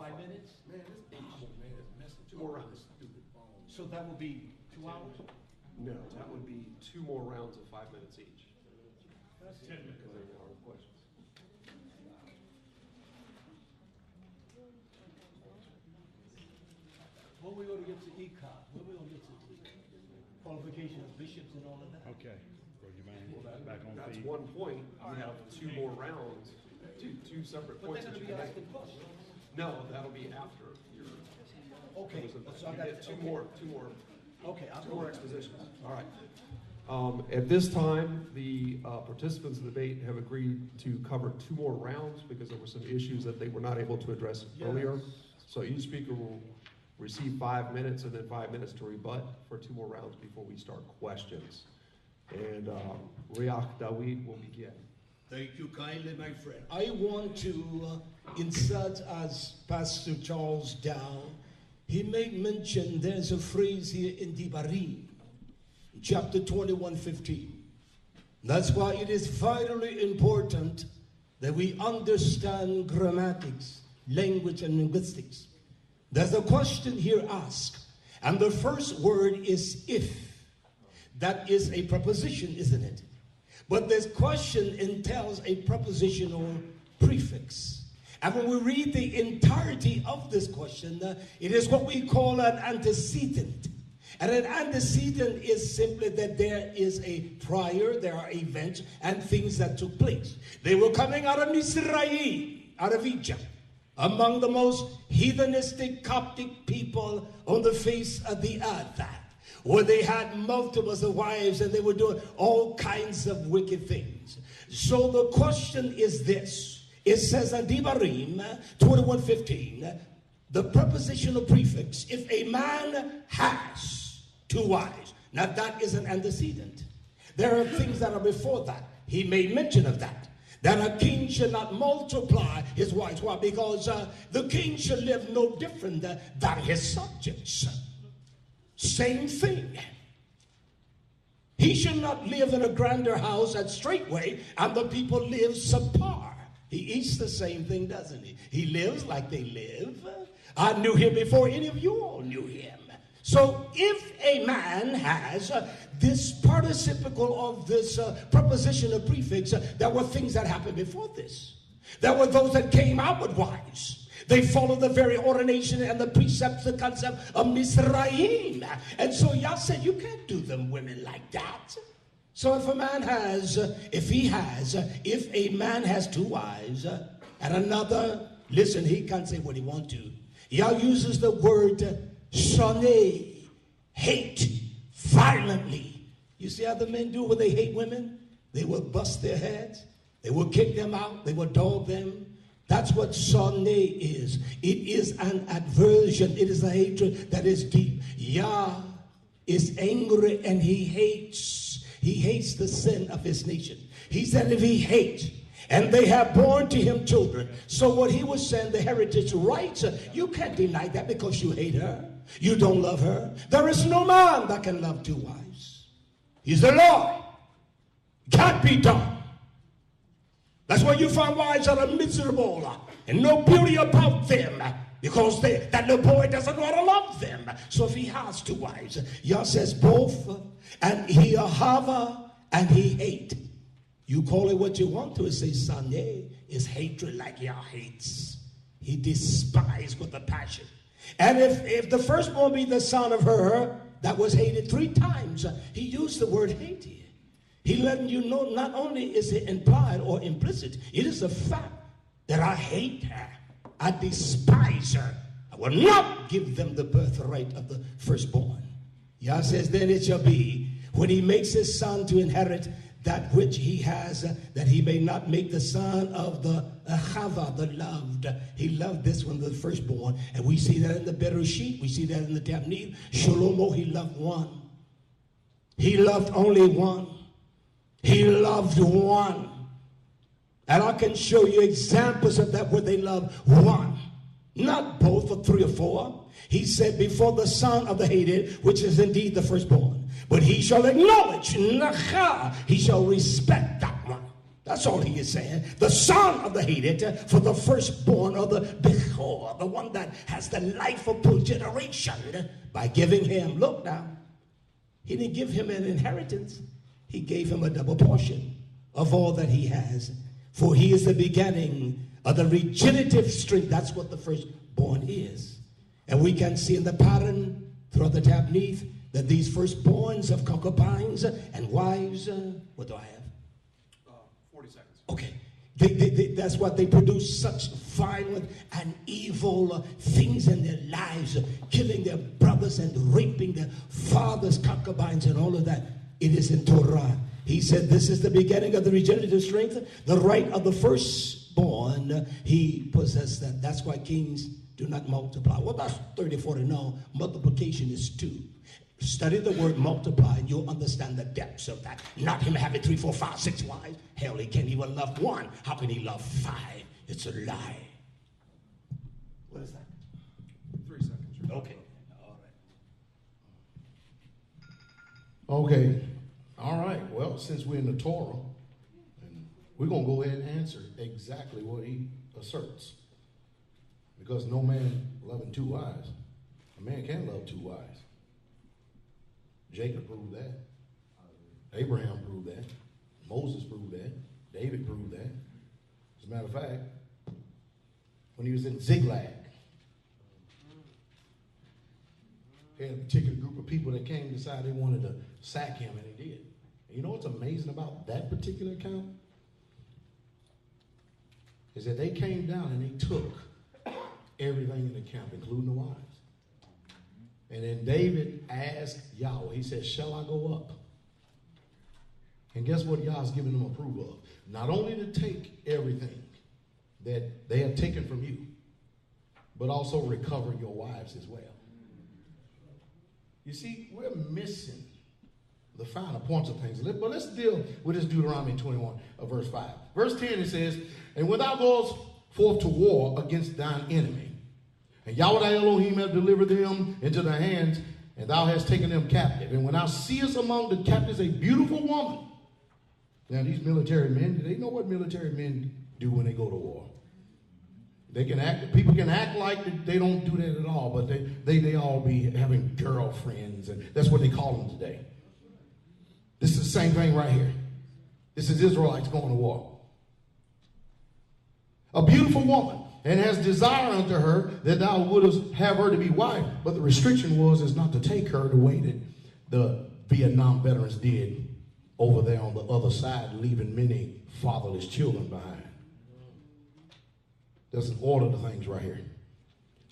5 minutes? Man, this Asian man is messing 2 more with rounds. this stupid phone. So that will be 2 hours? No, that would be 2 more rounds of 5 minutes each. That's 10 minutes. Because there are questions. When we going to get to ECOT? When we going to get to qualification of bishops and all of that? Okay. Bring your man back on That's feet. 1 point. You have 2 more rounds, two separate But points they're that going you to be can make. asking questions. No, that'll be after your. Okay. So I You got get two okay. more Okay, I'll Two go. more expositions. All right. At this time, the participants in the debate have agreed to cover 2 more rounds because there were some issues that they were not able to address earlier. Yes. So each speaker will receive 5 minutes and then 5 minutes to rebut for 2 more rounds before we start questions. And Riach Dawid will begin. Thank you kindly, my friend. I want to insert as Pastor Charles Dowell. He made mention, there's a phrase here in Devarim, chapter 21:15. That's why it is vitally important that we understand grammatics, language, and linguistics. There's a question here asked, and the first word is if. That is a preposition, isn't it? But this question entails a prepositional prefix. And when we read the entirety of this question, it is what we call an antecedent. And an antecedent is simply that there is a prior, there are events and things that took place. They were coming out of Israel, out of Egypt, among the most heathenistic Coptic people on the face of the earth, where they had multiples of wives and they were doing all kinds of wicked things. So the question is this. It says in Devarim 21:15, the prepositional prefix, if a man has 2 wives. Now that is an antecedent. There are things that are before that. He made mention of that. That a king should not multiply his wives. Why? Because the king should live no different than his subjects. Same thing. He should not live in a grander house at straightway and the people live subpar. He eats the same thing, doesn't he? He lives like they live. I knew him before any of you all knew him. So if a man has this participle of this prepositional prefix, there were things that happened before this. There were those that came out with wives. They followed the very ordination and the precepts, the concept of Mizraim. And so Yah said, you can't do them women like that. So if a man has, if a man has 2 wives and another, listen, he can't say what he wants to. Yah uses the word shoneh, hate, violently. You see how the men do when they hate women? They will bust their heads. They will kick them out. They will dog them. That's what shoneh is. It is an aversion. It is a hatred that is deep. Yah is angry and he hates. He hates the sin of his nation. He said if he hates, and they have born to him children. So what he was saying, the heritage rights, you can't deny that because you hate her. You don't love her. There is no man that can love 2 wives. He's the Lord. Can't be done. That's why you find wives that are miserable and no beauty about them because that little boy doesn't want to love them. So if he has 2 wives, Yah says both, and he have and he hate. You call it what you want to. It says Saneh is hatred like Yah hates. He despises with a passion. And if the firstborn be the son of her that was hated 3 times, he used the word hate here. He letting you know not only is it implied or implicit, it is a fact that I hate her. I despise her. I will not give them the birthright of the firstborn. Yah says, then it shall be when he makes his son to inherit that which he has, that he may not make the son of the Chava, the loved. He loved this one, the firstborn. And we see that in the Bereshit. We see that in the Tabnid. Shlomo, he loved one. He loved only one. He loved one. And I can show you examples of that where they love one. Not both or 3 or 4. He said before the son of the hated, which is indeed the firstborn. But he shall acknowledge, he shall respect that one. That's all he is saying. The son of the hated, for the firstborn of the Bechor, the one that has the life of full generation, by giving him, look now, he didn't give him an inheritance. He gave him a double portion of all that he has. For he is the beginning of the regenerative strength. That's what the firstborn is. And we can see in the pattern throughout the Tabnith that these firstborns of concubines and wives, what do I have? 40 seconds. Okay. That's what they produce, such violent and evil things in their lives, killing their brothers and raping their fathers, concubines, and all of that. It is in Torah. He said this is the beginning of the regenerative strength, the right of the firstborn. He possessed that. That's why kings do not multiply. Well, that's 34 to know. Multiplication is 2. Study the word multiply and you'll understand the depths of that. Not him having 3, 4, 5, 6 wives. Hell, he can't even love 1. How can he love 5? It's a lie. What is that? 3 seconds. Okay. Okay. All right. Well, since we're in the Torah, and we're going to go ahead and answer exactly what he asserts. Because no man loving 2 wives. A man can love 2 wives. Jacob proved that. Abraham proved that. Moses proved that. David proved that. As a matter of fact, when he was in Ziklag, he had a particular group of people that came and decided they wanted to sack him, and he did. And you know what's amazing about that particular account? Is that they came down and they took everything in the camp, including the wives. And then David asked Yahweh, he said, shall I go up? And guess what Yahweh's giving them approval of? Not only to take everything that they have taken from you, but also recover your wives as well. You see, we're missing the finer points of things. But let's deal with this Deuteronomy 21, verse 5. Verse 10, it says, and when thou goest forth to war against thine enemy, and Yahweh thy Elohim hath delivered them into thy hands, and thou hast taken them captive. And when thou seest among the captives a beautiful woman. Now these military men, they know what military men do when they go to war. They can act, people can act like they don't do that at all, but they all be having girlfriends, and that's what they call them today. This is the same thing right here. This is Israelites going to war. A beautiful woman, and has desire unto her that thou wouldest have her to be wife. But the restriction is not to take her the way that the Vietnam veterans did over there on the other side, leaving many fatherless children behind. There's an order to things right here.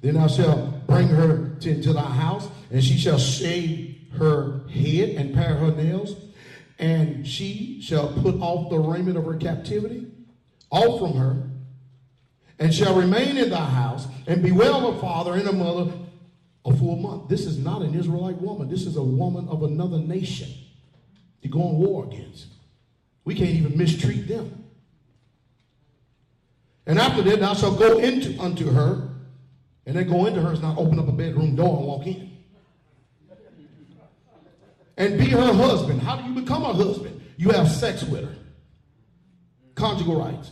Then thou shalt bring her into thy house, and she shall shave her head and pare her nails, and she shall put off the raiment of her captivity, off from her, and shall remain in thy house, and bewail her father and her mother a full month. This is not an Israelite woman. This is a woman of another nation to go on war against. We can't even mistreat them. And after that, thou shalt go unto her, and then go into her is not open up a bedroom door and walk in. And be her husband. How do you become a husband? You have sex with her. Conjugal rights.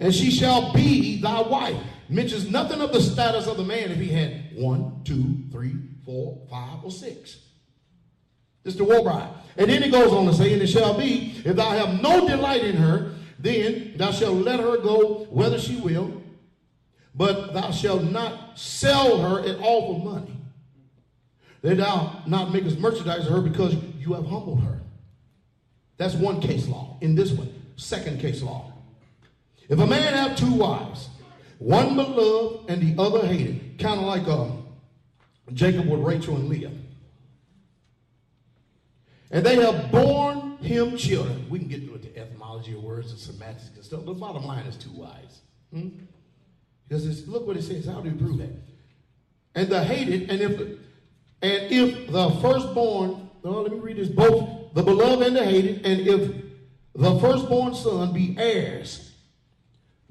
And she shall be thy wife. Mentions nothing of the status of the man if he had 1, 2, 3, 4, 5, or 6. This is the war bride. And then it goes on to say, and it shall be, if thou have no delight in her, then thou shalt let her go whither she will, but thou shalt not sell her at all for money. That thou not makest merchandise of her because you have humbled her. That's one case law. In this one, second case law. If a man have 2 wives, one beloved and the other hated, kind of like Jacob with Rachel and Leah, and they have borne him children. We can get into the etymology of words and semantics and stuff. The bottom line is 2 wives. Because look what it says. How do you prove that? And the hated, and if the firstborn, let me read this, both the beloved and the hated, and if the firstborn son be heirs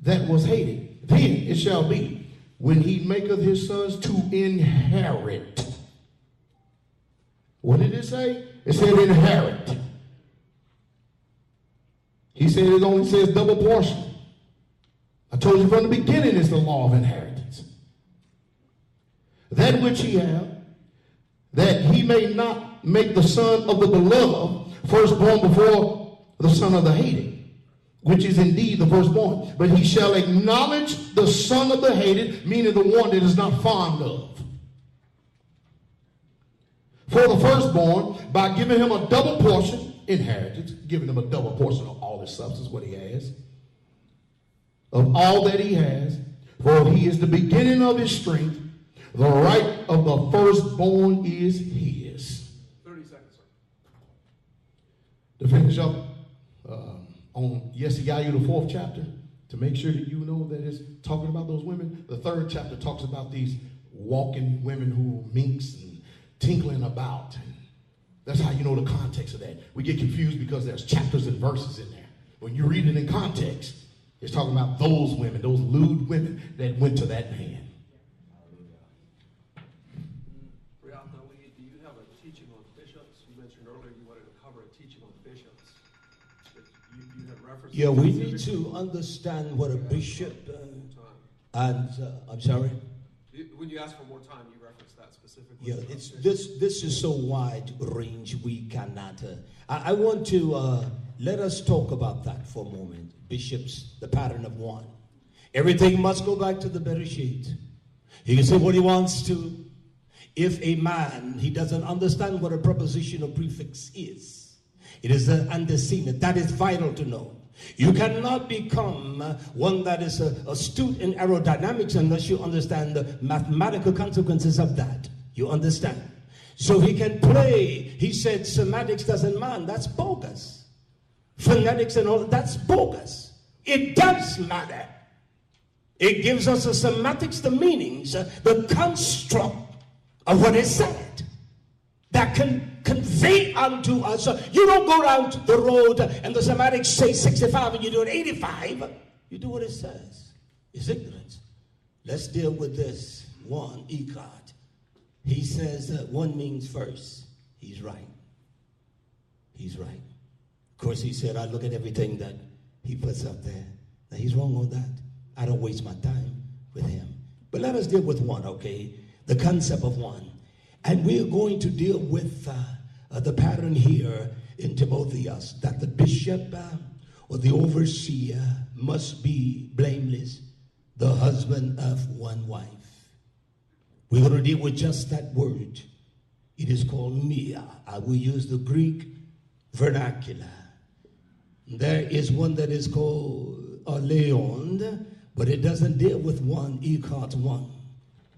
that was hated, then it shall be, when he maketh his sons to inherit. What did it say? It said inherit. He said it's only says double portion. I told you from the beginning it's the law of inheritance. That which he hath, that he may not make the son of the beloved firstborn before the son of the hated, which is indeed the firstborn. But he shall acknowledge the son of the hated, meaning the one that is not fond of, for the firstborn, by giving him a double portion, inheritance, giving him a double portion of all his substance, what he has, of all that he has, for he is the beginning of his strength. The right of the firstborn is his. 30 seconds, sir. To finish up on Yesaiah, the 4th chapter, to make sure that you know that it's talking about those women. The 3rd chapter talks about these walking women who minks and tinkling about. And that's how you know the context of that. We get confused because there's chapters and verses in there. When you read it in context, it's talking about those women, those lewd women that went to that man. Do you have a teaching on bishops? You mentioned earlier you wanted to cover a teaching on bishops. You have reference. Yeah, we need to understand what a bishop I'm sorry. When you ask for more time, you reference that specifically. Yeah, it's this is so wide range we cannot. I want to let us talk about that for a moment. Bishops, the pattern of one. Everything must go back to the Bereshit. He can say what he wants to. If a man, he doesn't understand what a preposition or prefix is, it is an antecedent. That is vital to know. You cannot become one that is astute in aerodynamics unless you understand the mathematical consequences of that. You understand? So he can play. He said semantics doesn't matter. That's bogus. Phonetics and all, that's bogus. It does matter. It gives us the semantics, the meanings, the construct of what is said that can convey unto us. You don't go down the road and the semantics say 65 and you do it 85. You do what it says. It's ignorance. Let's deal with this one, Echad. He says that one means first. He's right. He's right. Of course, he said, I look at everything that he puts up there. Now, he's wrong on that. I don't waste my time with him. But let us deal with one, okay? The concept of one. And we are going to deal with the pattern here in Timotheus, that the bishop or the overseer must be blameless, the husband of one wife. We're going to deal with just that word. It is called mia. I will use the Greek vernacular. There is one that is called leon, but it doesn't deal with one, Echad one.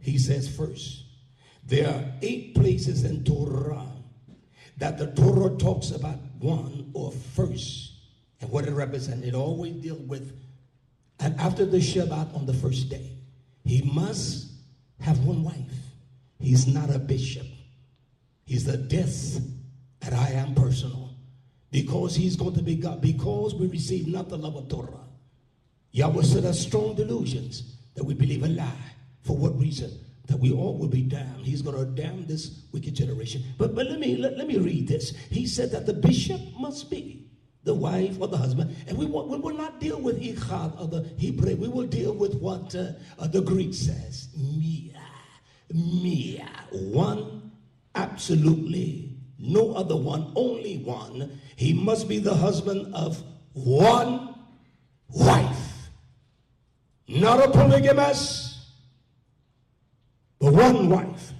He says first. There are 8 places in Torah that the Torah talks about one or first and what it represents. It always deals with, and after the Shabbat on the first day, he must have one wife. He's not a bishop. He's the death that I am personal. Because he's going to be God. Because we receive not the love of Torah. Yahweh said us strong delusions that we believe a lie. For what reason? That we all will be damned. He's going to damn this wicked generation. But let me read this. He said that the bishop must be the wife or the husband. And we will not deal with Echad or the Hebrew. We will deal with what the Greek says. Mia. One, absolutely. No other one. Only one. He must be the husband of one wife. Not a polygamous, but one wife.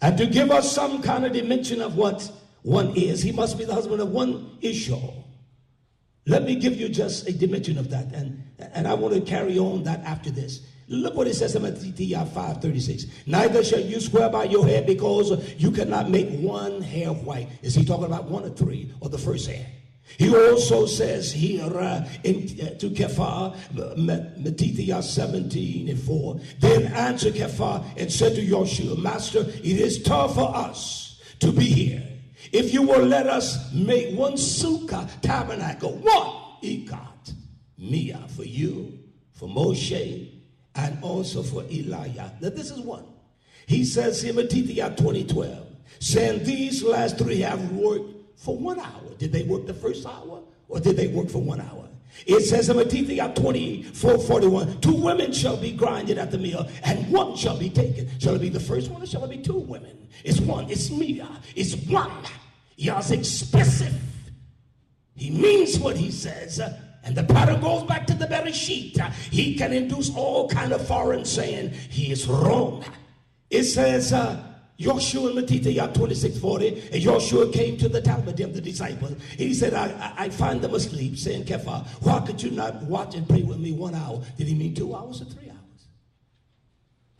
And to give us some kind of dimension of what one is, he must be the husband of one Ishol. Let me give you just a dimension of that. And I want to carry on that after this. Look what it says in Matthew 5:36. Neither shall you swear by your hair, because you cannot make one hair white. Is he talking about 1 or 3 or the first hair? He also says here to Kephah, Matthew 17:4. Then answered Kephah and said to Yoshua, Master, it is tough for us to be here. If you will let us make one sukkah, tabernacle, one Echad, Mia, for you, for Moshe, and also for Elijah. Now this is one. He says in Matthew 20:12, saying these last 3 have worked for 1 hour. Did they work the first hour or did they work for 1 hour? It says in Matthew 24:41, 2 women shall be grinded at the mill, and one shall be taken. Shall it be the first one, or shall it be 2 women? It's one. It's Mia. It's one. Yah's explicit. He means what he says. And the pattern goes back to the Bereshit. He can induce all kind of foreign saying. He is wrong. It says, Joshua in Matthew 26:40, and Joshua came to the Talmudim, the disciples. He said, I find them asleep, saying, Kephah, why could you not watch and pray with me 1 hour? Did he mean 2 hours or 3 hours?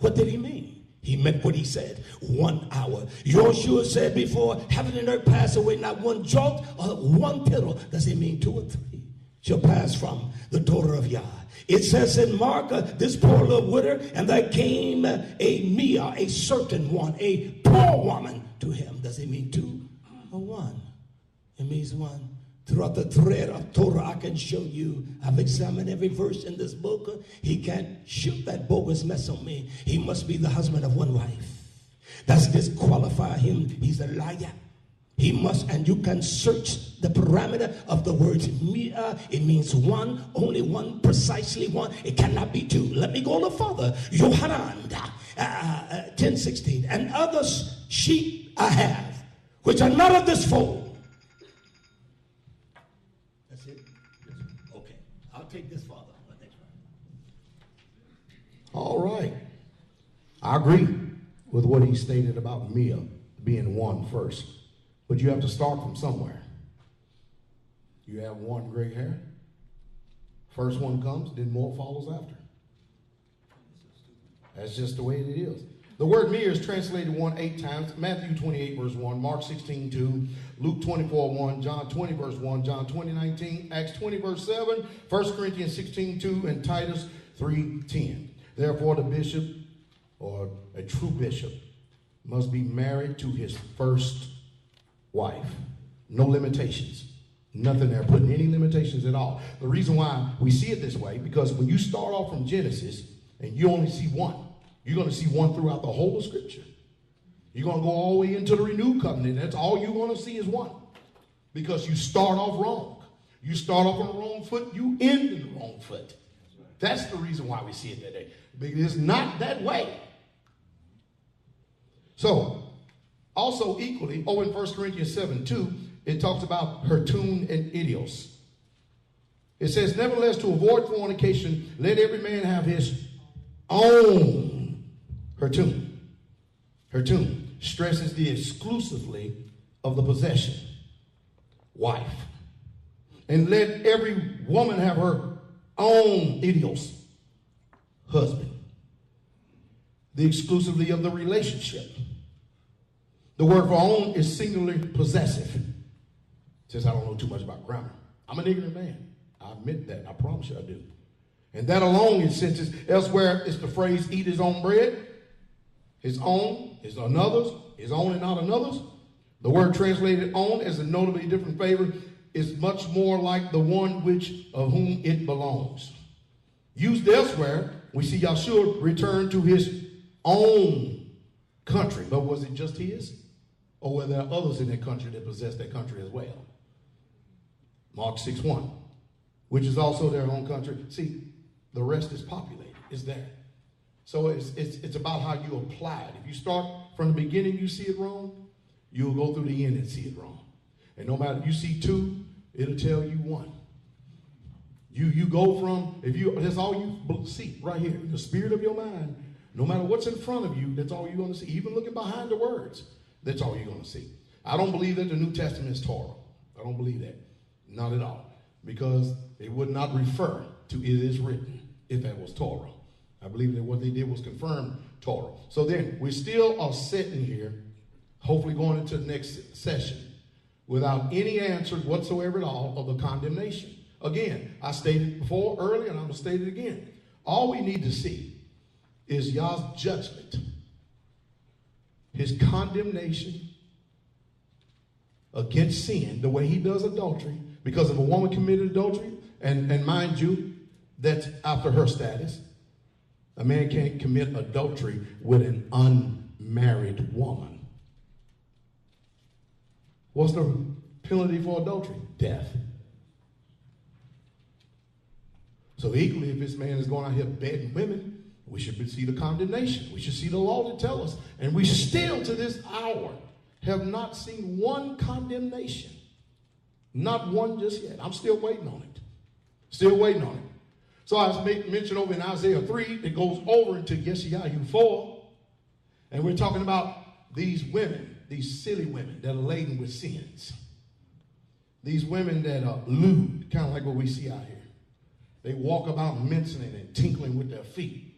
What did he mean? He meant what he said, 1 hour. Joshua said before, heaven and earth pass away, not one jot or one tittle. Does it mean 2 or 3? Shall pass from the daughter of Yah. It says in Mark, this poor little widow, and there came a Mia, a certain one, a poor woman to him. Does it mean 2 or 1? It means 1. Throughout the thread of Torah, I can show you. I've examined every verse in this book. He can't shoot that bogus mess on me. He must be the husband of 1 wife. That's disqualify him. He's a liar. He must, and you can search the parameter of the words Mia. It means 1, only 1, precisely 1. It cannot be 2. Let me go a little further. Yohanan 10:16. And others sheep I have, which are not of this fold. That's it? Okay. I'll take this further. All right. I agree with what he stated about Mia being 1 first. But you have to start from somewhere. You have 1 gray hair. First one comes, then more follows after. That's just the way it is. The word Mia is translated 8 times. Matthew 28 verse 1, Mark 16:2, Luke 24:1, John 20 verse 1, John 20:19, Acts 20 verse 7, 1 Corinthians 16:2, and Titus 3:10. Therefore the bishop, or a true bishop, must be married to his first wife. No limitations. Nothing there putting any limitations at all. The reason why we see it this way, because when you start off from Genesis and you only see 1, you're going to see 1 throughout the whole of Scripture. You're going to go all the way into the renewed covenant. That's all you're going to see is 1. Because you start off wrong. You start off on the wrong foot, you end in the wrong foot. That's the reason why we see it that way. Because it's not that way. So, also equally, in 1 Corinthians 7:2, it talks about Hertun and Idios. It says, nevertheless, to avoid fornication, let every man have his own Hertun. Hertun stresses the exclusively of the possession, wife. And let every woman have her own Idios, husband. The exclusively of the relationship. The word for own is singularly possessive. Since I don't know too much about grammar. I'm an ignorant man. I admit that. I promise you I do. And that alone is senses. Elsewhere, it's the phrase, eat his own bread. His own is another's. His own and not another's. The word translated own as a notably different favor is much more like the one which of whom it belongs. Used elsewhere, we see Yahshua return to his own country. But was it just his? Or were there others in that country that possessed that country as well? Mark 6:1, which is also their own country. See, the rest is populated. It's there. So it's about how you apply it. If you start from the beginning, you see it wrong, you'll go through the end and see it wrong. And no matter if you see 2, it'll tell you 1. You go from, that's all you see right here. The spirit of your mind, no matter what's in front of you, that's all you're going to see. Even looking behind the words, that's all you're going to see. I don't believe that the New Testament is Torah. I don't believe that. Not at all. Because it would not refer to it is written if that was Torah. I believe that what they did was confirm Torah. So then, we still are sitting here, hopefully going into the next session, without any answer whatsoever at all of the condemnation. Again, I stated before earlier, and I'm going to state it again. All we need to see is Yah's judgment, his condemnation against sin, the way he does adultery, because if a woman committed adultery, and mind you, that's after her status, a man can't commit adultery with an unmarried woman. What's the penalty for adultery? Death. So equally, if this man is going out here begging women, we should see the condemnation. We should see the law to tell us. And we still, to this hour, have not seen one condemnation. Not one just yet. I'm still waiting on it. Still waiting on it. So I mentioned over in Isaiah 3, it goes over into Yeshayahu 4. And we're talking about these women, these silly women that are laden with sins. These women that are lewd, kind of like what we see out here. They walk about mincing and tinkling with their feet.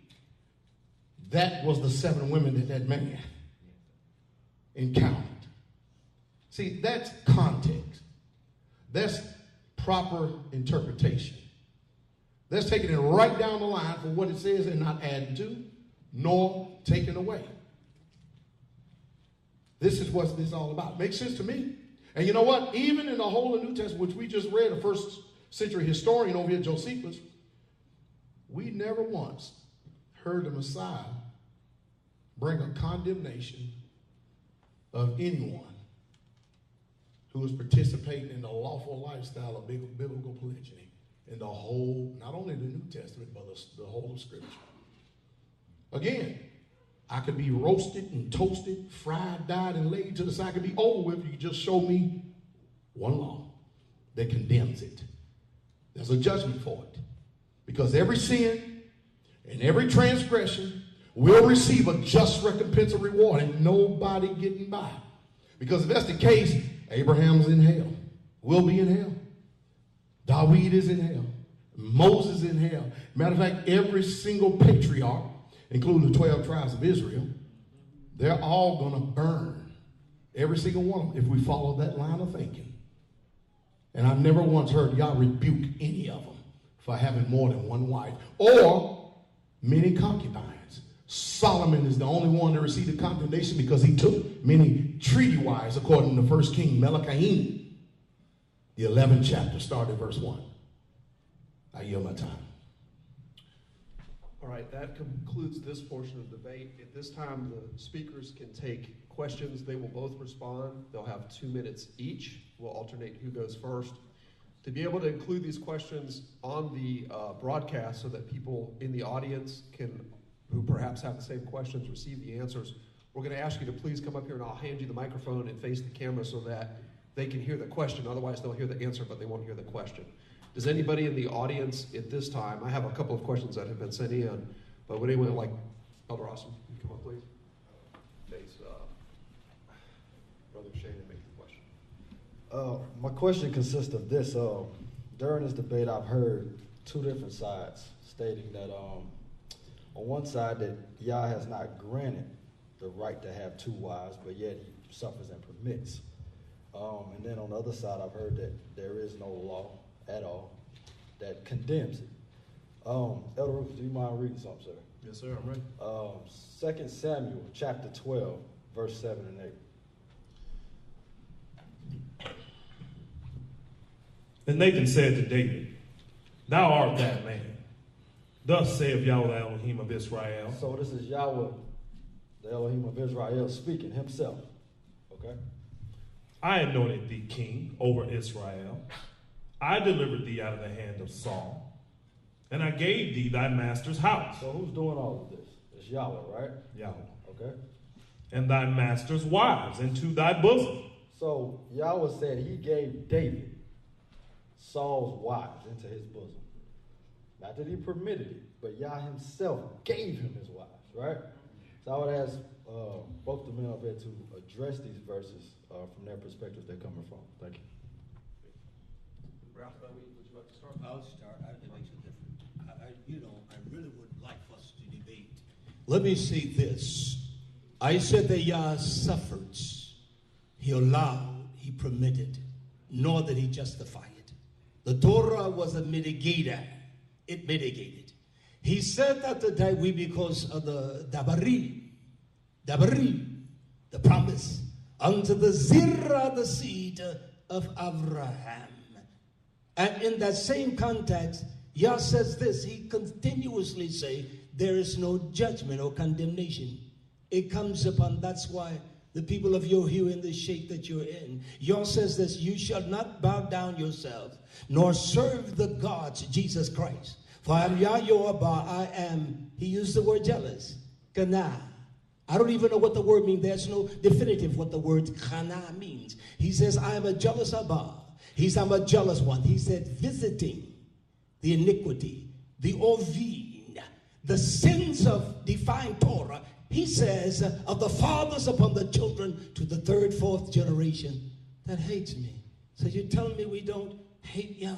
That was the 7 women that man encountered. See, that's context. That's proper interpretation. That's taking it right down the line for what it says and not adding to, nor taking away. This is what this is all about. Makes sense to me. And you know what? Even in the whole of the New Testament, which we just read, a first century historian over here, Josephus, we never once heard the Messiah bring a condemnation of anyone who is participating in the lawful lifestyle of biblical polygyny in the whole, not only the New Testament, but the whole of Scripture. Again, I could be roasted and toasted, fried, dyed, and laid to the side. I could be over with if you just show me one law that condemns it. There's a judgment for it. Because every sin and every transgression will receive a just recompense or reward, and nobody getting by. Because if that's the case, Abraham's in hell, will be in hell. David is in hell. Moses in hell. Matter of fact, every single patriarch, including the 12 tribes of Israel, they're all going to burn. Every single one of them, if we follow that line of thinking. And I've never once heard y'all rebuke any of them for having more than one wife or many concubines. Solomon is the only one that received a condemnation because he took many treaty wives, according to 1 King Melachim, the 11th chapter, started at verse 1. I yield my time. All right, that concludes this portion of the debate. At this time, the speakers can take questions. They will both respond. They'll have 2 minutes each. We'll alternate who goes first. To be able to include these questions on the broadcast so that people in the audience who perhaps have the same questions, receive the answers, we're going to ask you to please come up here and I'll hand you the microphone and face the camera so that they can hear the question. Otherwise, they'll hear the answer, but they won't hear the question. Does anybody in the audience at this time, I have a couple of questions that have been sent in, but would anyone like, Elder Austin, you come up, please? Face Brother Shane and make the question. My question consists of this. During this debate, I've heard 2 different sides stating that on one side that Yah has not granted the right to have 2 wives, but yet he suffers and permits. And then on the other side, I've heard that there is no law at all that condemns it. Elder Rufus, do you mind reading something, sir? Yes, sir, I'm ready. 2 Samuel chapter 12, verse 7 and 8. And Nathan said to David, "Thou art that man. Thus saith Yahweh the Elohim of Israel." So this is Yahweh, the Elohim of Israel, speaking himself. Okay? "I anointed thee king over Israel. I delivered thee out of the hand of Saul, and I gave thee thy master's house." So who's doing all of this? It's Yahweh, right? Yahweh. Okay? "And thy master's wives into thy bosom." So Yahweh said he gave David Saul's wives into his bosom. Not that he permitted it, but Yah himself gave him his wives, right? So I would ask both the men up here to address these verses from their perspective they're coming from. Thank you. Ralph, would you like to start? I'll start. It makes a difference. I really would like for us to debate. Let me say this. I said that Yah suffered. He allowed, he permitted, nor did he justify it. The Torah was a mitigator. It mitigated. He said that the we because of the Dabarim, the promise, unto the Zirah, the seed of Abraham. And in that same context, Yah says this, he continuously say, there is no judgment or condemnation. It comes upon, that's why the people of your hue in the shape that you're in. Yah says this, you shall not bow down yourselves, nor serve the gods, Jesus Christ, For I am Yahweh, I am, he used the word jealous. Kana. I don't even know what the word means. There's no definitive what the word kana means. He says, I am a jealous Abba. I'm a jealous one. He said, visiting the iniquity, the ovin, the sins of divine Torah. He says, of the fathers upon the children to the third, fourth generation that hates me. So you're telling me we don't hate Yah?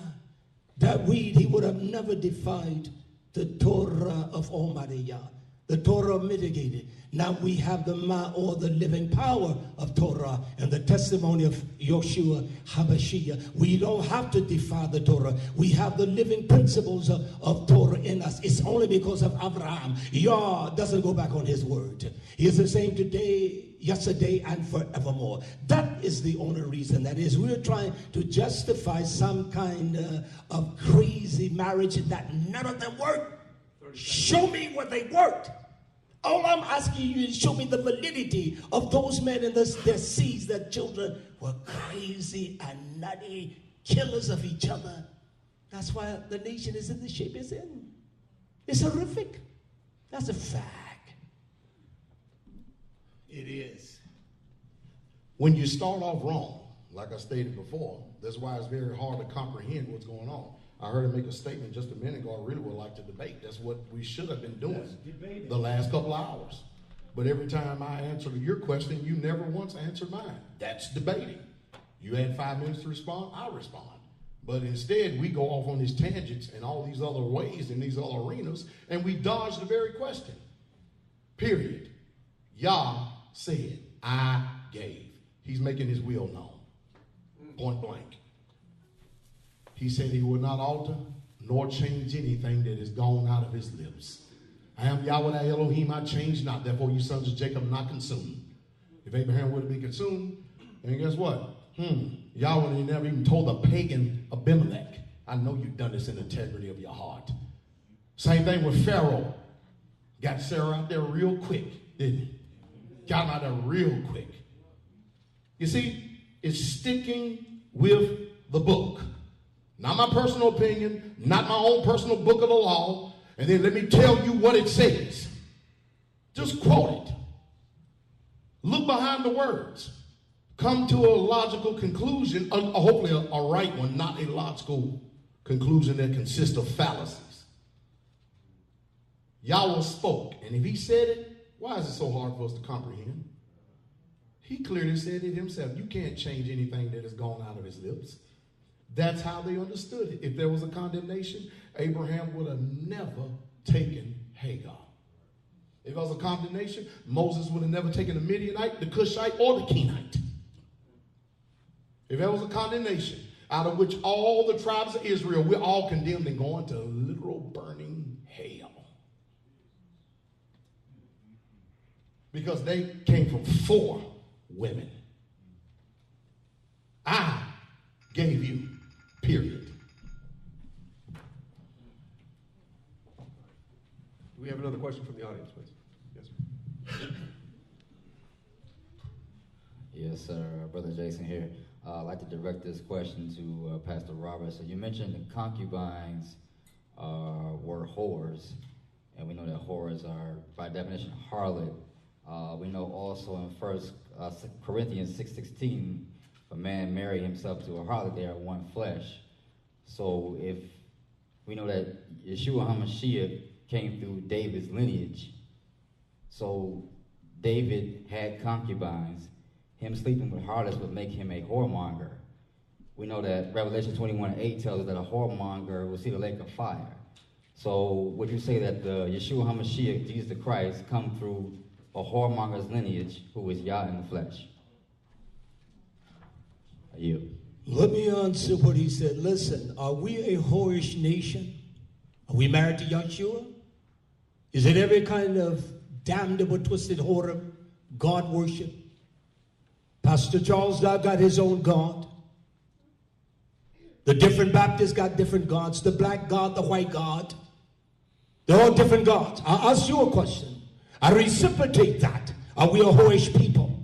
That weed, he would have never defied the Torah of Almighty Yah. The Torah mitigated. Now we have the Ma'or, the living power of Torah, and the testimony of Yoshua HaMashiach. We don't have to defy the Torah. We have the living principles of Torah in us. It's only because of Abraham. Yah doesn't go back on his word. He is the same today, yesterday, and forevermore. That is the only reason. That is, we're trying to justify some kind of crazy marriage that none of them worked. Show me where they worked. All I'm asking you is show me the validity of those men and their seeds, their children were crazy and nutty, killers of each other. That's why the nation is in the shape it's in. It's horrific. That's a fact. It is. When you start off wrong, like I stated before, that's why it's very hard to comprehend what's going on. I heard him make a statement just a minute ago. I really would like to debate. That's what we should have been doing the last couple of hours. But every time I answer your question, you never once answered mine. That's debating. You had 5 minutes to respond, I'll respond. But instead, we go off on these tangents and all these other ways in these other arenas, and we dodge the very question. Period. Yah said, I gave. He's making his will known. Point blank. He said he would not alter nor change anything that is gone out of his lips. I am Yahweh Elohim, I change not. Therefore, you sons of Jacob not consumed. If Abraham would have been consumed, then guess what? Yahweh never even told the pagan Abimelech, I know you've done this in integrity of your heart. Same thing with Pharaoh. Got Sarah out there real quick, didn't he? Got him out there real quick. You see, it's sticking with the book. Not my personal opinion, not my own personal book of the law. And then let me tell you what it says. Just quote it. Look behind the words. Come to a logical conclusion, hopefully a right one, not a logical conclusion that consists of fallacies. Yahweh spoke, and if he said it, why is it so hard for us to comprehend? He clearly said it himself. You can't change anything that has gone out of his lips. That's how they understood it. If there was a condemnation, Abraham would have never taken Hagar. If there was a condemnation, Moses would have never taken the Midianite, the Cushite, or the Kenite. If there was a condemnation, out of which all the tribes of Israel, we're all condemned and going to literal burning hell. Because they came from 4 women. I gave you. Period. Do we have another question from the audience, please? Yes, sir. Yes, sir. Brother Jason here. I'd like to direct this question to Pastor Robert. So you mentioned the concubines were whores, and we know that whores are, by definition, harlot. We know also in 1 Corinthians 6:16, if a man marry himself to a harlot, they are one flesh. So if we know that Yeshua HaMashiach came through David's lineage, so David had concubines. Him sleeping with harlots would make him a whoremonger. We know that Revelation 21:8 tells us that a whoremonger will see the lake of fire. So would you say that the Yeshua HaMashiach, Jesus the Christ, come through a whoremonger's lineage who is Yah in the flesh? You. Let me answer what he said. Listen, are we a whorish nation? Are we married to Yahshua? Is it every kind of damnable, twisted whoredom, God worship? Pastor Charles Dow got his own God. The different Baptists got different gods. The black God, the white God. They're all different gods. I'll ask you a question. I reciprocate that. Are we a whorish people?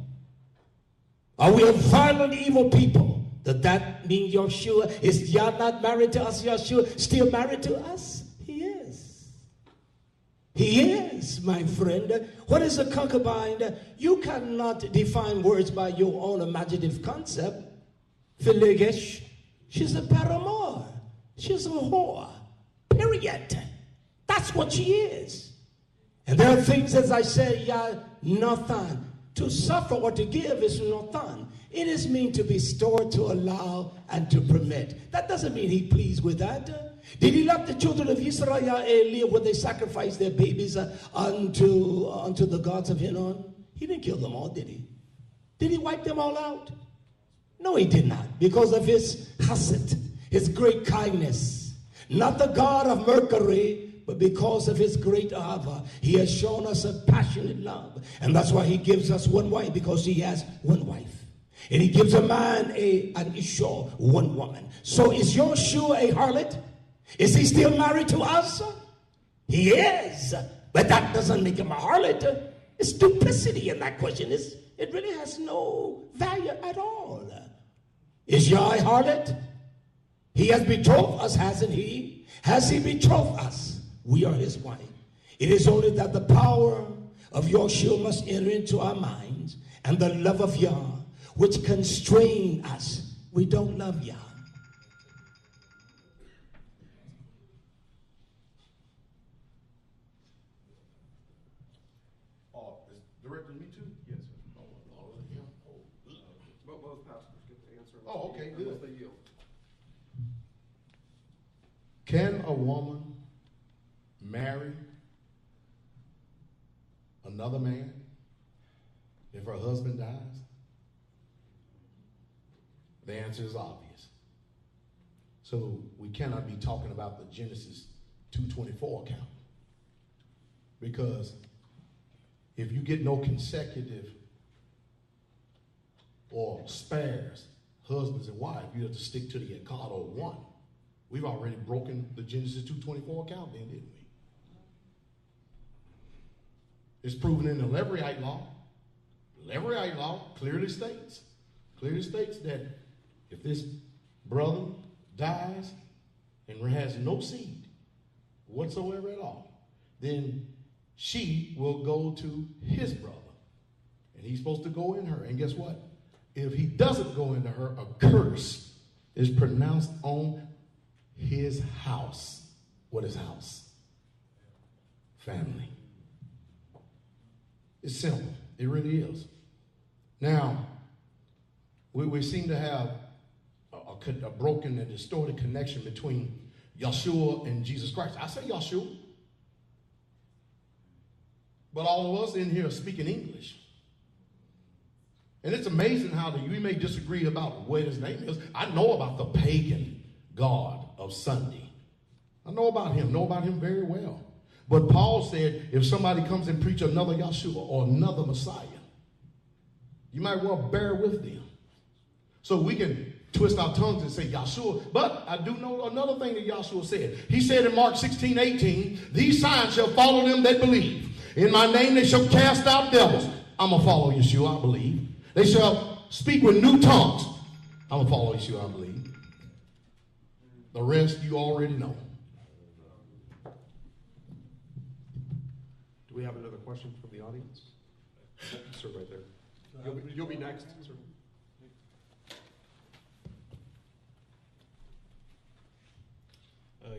Are we a violent, evil people? Does that mean Yahshua is Yah not married to us? Yahshua still married to us? He is. He is, my friend. What is a concubine? You cannot define words by your own imaginative concept. Philegesh, she's a paramour. She's a whore. Period. That's what she is. And there are things, as I say, Nathan. To suffer or to give is Nathan. It is mean to bestow, to allow, and to permit. That doesn't mean he pleased with that. Did he let the children of Israel live when they sacrificed their babies unto the gods of Hinnon? He didn't kill them all, did he? Did he wipe them all out? No, he did not. Because of his chesed, his great kindness. Not the God of Mercury, but because of his great Ahava, he has shown us a passionate love. And that's why he gives us one wife, because he has one wife. And he gives a man an Isha, one woman. So is Joshua a harlot? Is he still married to us? He is. But that doesn't make him a harlot. It's duplicity in that question. It really has no value at all. Is Yah a harlot? He has betrothed us, hasn't he? Has he betrothed us? We are his wife. It is only that the power of Yahshua must enter into our minds, and the love of Yah, which constrain us. We don't love Yah. Is directed to me too? Yes, sir. Both pastors get the answer. Oh, okay, good. Unless they yield. Can a woman marry another man if her husband dies? The answer is obvious. So we cannot be talking about the Genesis 2:24 account. Because if you get no consecutive or spares husbands and wives, you have to stick to the Akkad or one. We've already broken the Genesis 2:24 account then, didn't we? It's proven in the Levirate law. The Levirate law clearly states that if this brother dies and has no seed whatsoever at all, then she will go to his brother. And he's supposed to go in her. And guess what? If he doesn't go into her, a curse is pronounced on his house. What is house? Family. It's simple. It really is. Now, we seem to have a broken and distorted connection between Yahshua and Jesus Christ. I say Yahshua. But all of us in here are speaking English. And it's amazing how we may disagree about what his name is. I know about the pagan God of Sunday. I know about him very well. But Paul said, if somebody comes and preach another Yahshua or another Messiah, you might well bear with them. So we can twist our tongues and say Yahshua. But I do know another thing that Yahshua said. He said in Mark 16:18, these signs shall follow them that believe. In my name they shall cast out devils. I'm going to follow Yeshua, I believe. They shall speak with new tongues. I'm going to follow Yeshua, I believe. The rest you already know. Do we have another question from the audience? Sir, right there. You'll be next, sir.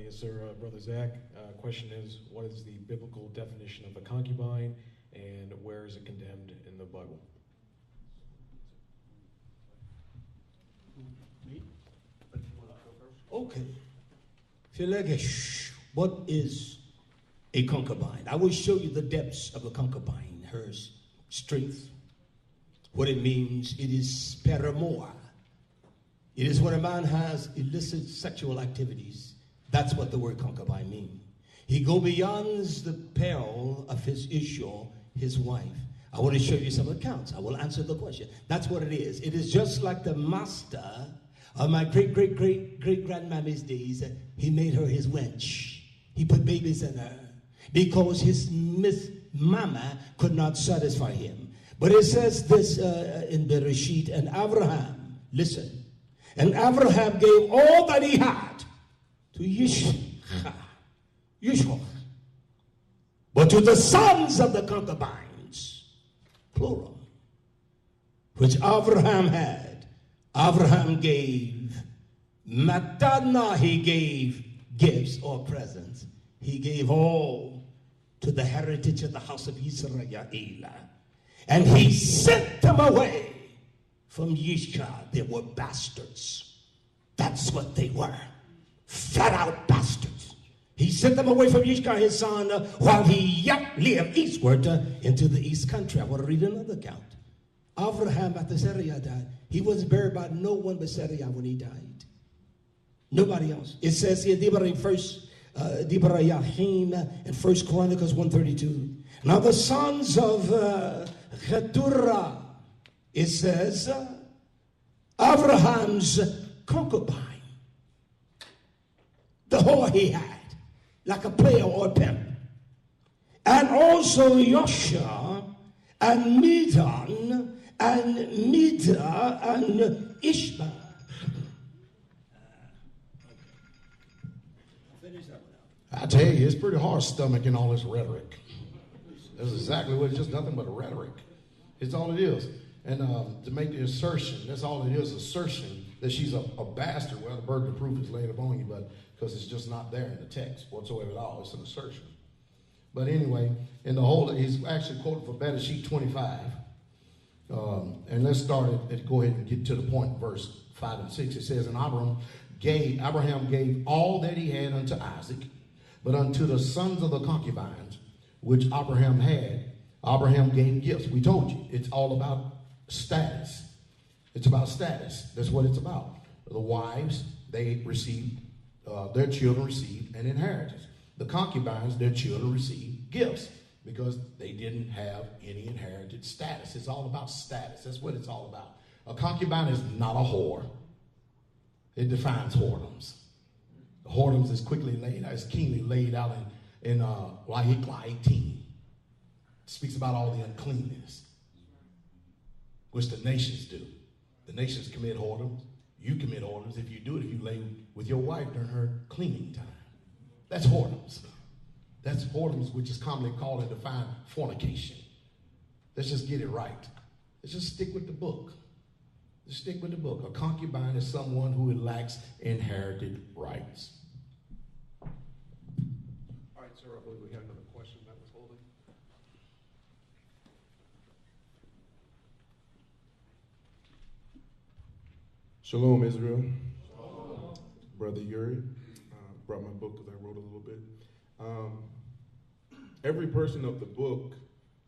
Yes, sir. Brother Zach, question is, what is the biblical definition of a concubine, and where is it condemned in the Bible? Me? Okay. Philegesh, what is a concubine? I will show you the depths of a concubine, her strength, what it means. It is paramour. It is when a man has illicit sexual activities. That's what the word concubine means. He go beyond the pale of his issue, his wife. I want to show you some accounts. I will answer the question. That's what it is. It is just like the master of my great-great-great-grandmammy's days. He made her his wench. He put babies in her because his Miss Mama could not satisfy him. But it says this in Bereshit, and Abraham, listen, and Abraham gave all that he had to Yishmael. But But to the sons of the concubines, plural, which Abraham had, Abraham gave matana, he gave gifts or presents. He gave all to the heritage of the house of Israel. And he sent them away from Yishka. They were bastards. That's what they were. Flat out bastards. He sent them away from Yishka, his son, while he yet lived eastward into the east country. I want to read another account. Abraham, after Sarah died, he was buried by no one but Sarah when he died. Nobody else. It says here, Deborah Yahim in 1 Chronicles 132. Now the sons of Keturah, it says, Abraham's concubine, the whore he had, like a player or a pimp. And also Yosha and Medan and Mida and Ishmael. I tell you, it's pretty hard stomaching all this rhetoric. That's exactly what it's just nothing but a rhetoric. It's all it is. And to make the assertion, that's all it is, assertion that she's a bastard. Well, the burden of proof is laid upon you, but because it's just not there in the text whatsoever at all. It's an assertion. But anyway, in the whole, he's actually quoted from Bereshit 25. And let's start go ahead and get to the point, verse 5 and 6. It says, and Abraham gave all that he had unto Isaac, but unto the sons of the concubines, which Abraham had, Abraham gave gifts. We told you, it's all about status. It's about status. That's what it's about. The wives, they received, their children received an inheritance. The concubines, their children received gifts because they didn't have any inherited status. It's all about status. That's what it's all about. A concubine is not a whore. It defines whoredoms. Whoredoms is quickly laid out, is keenly laid out in Lahikla 18. It speaks about all the uncleanness, which the nations do. The nations commit whoredoms. You commit whoredoms if you do it, if you lay with your wife during her cleaning time. That's whoredoms. That's whoredoms, which is commonly called and defined fornication. Let's just get it right. Let's just stick with the book. Just stick with the book. A concubine is someone who lacks inherited rights. All right, sir, I believe we had another question that was holding. Shalom, Israel. Shalom. Brother Yuri. Brought my book because I wrote a little bit. Every person of the book,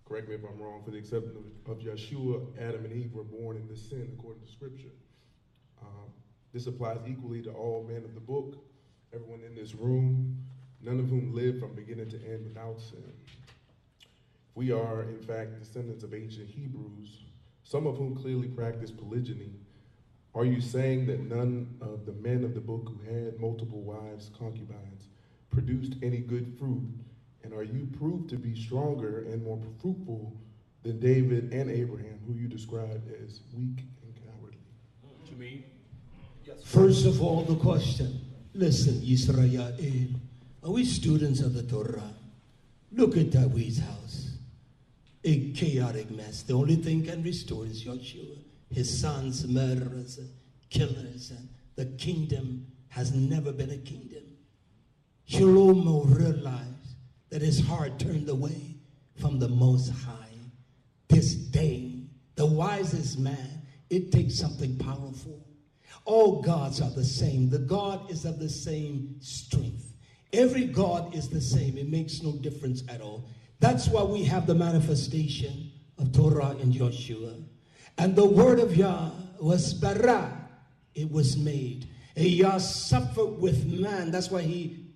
correct me if I'm wrong, for the exception of Yeshua, Adam and Eve were born in this sin according to Scripture. This applies equally to all men of the book, everyone in this room, none of whom lived from beginning to end without sin. We are, in fact, descendants of ancient Hebrews, some of whom clearly practiced polygyny. Are you saying that none of the men of the book who had multiple wives, concubines, produced any good fruit? And are you proved to be stronger and more fruitful than David and Abraham, who you described as weak and cowardly? To me? Yes. First of all, the question. Listen, Israel, are we students of the Torah? Look at David's house. A chaotic mess. The only thing can restore is Yeshua. His sons, murderers, killers, and the kingdom has never been a kingdom. Shlomo realized that his heart turned away from the Most High. Disdain, the wisest man, it takes something powerful. All gods are the same. The God is of the same strength. Every God is the same. It makes no difference at all. That's why we have the manifestation of Torah in Joshua. And the word of Yah was bara. It was made. And Yah suffered with man. That's why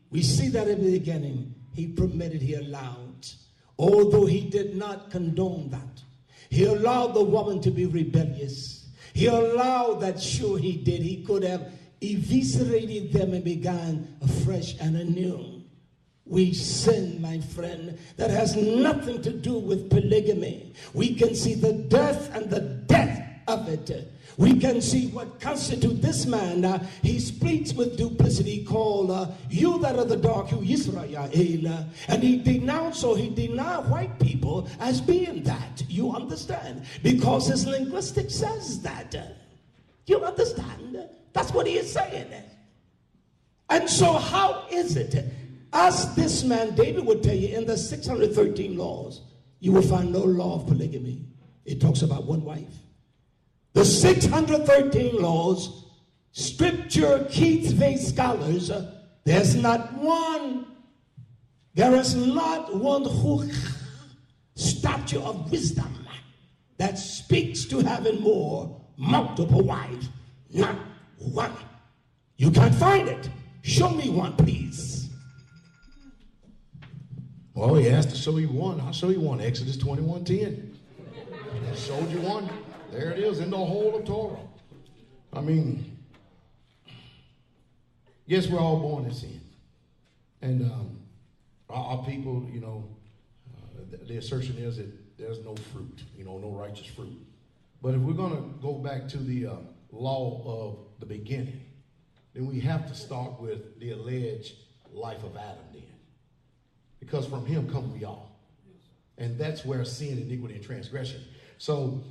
we see that in the beginning. He permitted, he allowed. Although he did not condone that. He allowed the woman to be rebellious. He allowed that, sure he did. He could have eviscerated them and began afresh and anew. We sin, my friend, that has nothing to do with polygamy. We can see the death and the death of it, we can see what constitutes this man. He speaks with duplicity called you that are the dark, you Israel. And he denounced or he denied white people as being that. You understand? Because his linguistic says that. You understand? That's what he is saying. And so how is it? As this man, David would tell you, in the 613 laws, you will find no law of polygamy. It talks about one wife. The 613 laws, scripture, Keats Vase scholars, there is not one statue of wisdom that speaks to having more multiple wives. Not one. You can't find it. Show me one, please. Well, he asked to show you one. I'll show you one. Exodus 21:10. I showed you one. There it is in the whole of Torah. I mean, yes, we're all born in sin. And our people, you know, the assertion is that there's no fruit, you know, no righteous fruit. But if we're going to go back to the law of the beginning, then we have to start with the alleged life of Adam then. Because from him come we all. And that's where sin, iniquity, and transgression. So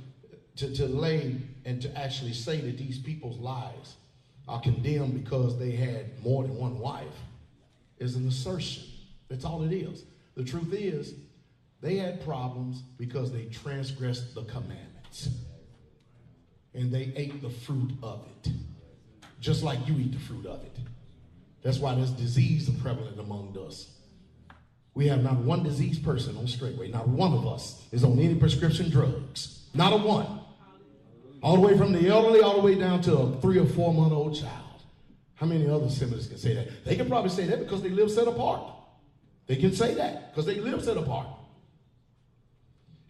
to lay and to actually say that these people's lives are condemned because they had more than one wife is an assertion. That's all it is. The truth is, they had problems because they transgressed the commandments. And they ate the fruit of it. Just like you eat the fruit of it. That's why there's disease prevalent among us. We have not one diseased person on straightway. Not one of us is on any prescription drugs. Not a one. All the way from the elderly all the way down to a 3 or 4 month old child. How many other Semites can say that? They can probably say that because they live set apart. They can say that because they live set apart.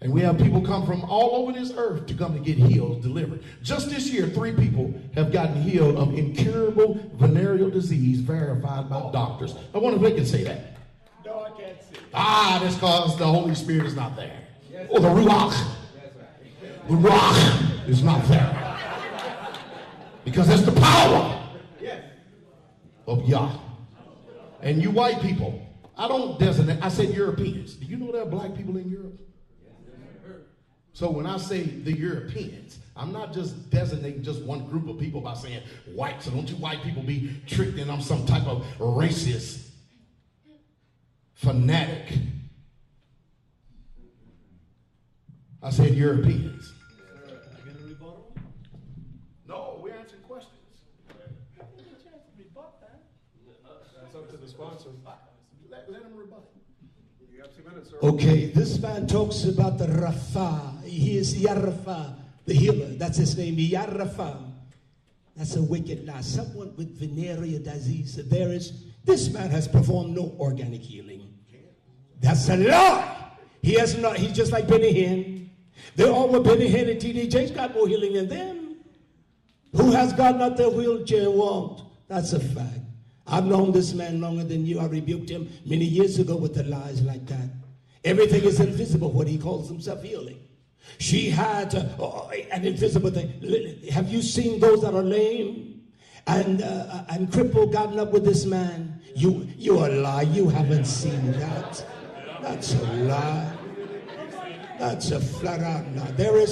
And we have people come from all over this earth to come to get healed, delivered. Just this year, 3 people have gotten healed of incurable venereal disease verified by doctors. I wonder if they can say that. No, I can't see. That's because the Holy Spirit is not there. Or the Ruach. The Ruach is not there. Because that's the power of Yah. And you white people, I don't designate, I said Europeans. Do you know there are black people in Europe? So when I say the Europeans, I'm not just designating just one group of people by saying white. So don't you white people be tricked in I'm some type of racist fanatic. I said Europeans. No, we're answering questions. That's up to the sponsor. Let him rebut. You have 2 minutes, sir. Okay, this man talks about the Rapha. He is Yarapha, the healer. That's his name, Yarapha. That's a wicked lie. Someone with venereal disease. This man has performed no organic healing. That's a lie. He has not. He's just like Benny Hinn. They all were Benny Hinn and T.D. Jakes got more healing than them. Who has gotten out their wheelchair won't. That's a fact. I've known this man longer than you. I rebuked him many years ago with the lies like that. Everything is invisible, what he calls himself healing. She had an invisible thing. Have you seen those that are lame and crippled gotten up with this man? You're a lie. You haven't seen that. That's a lie. That's a flat out lie.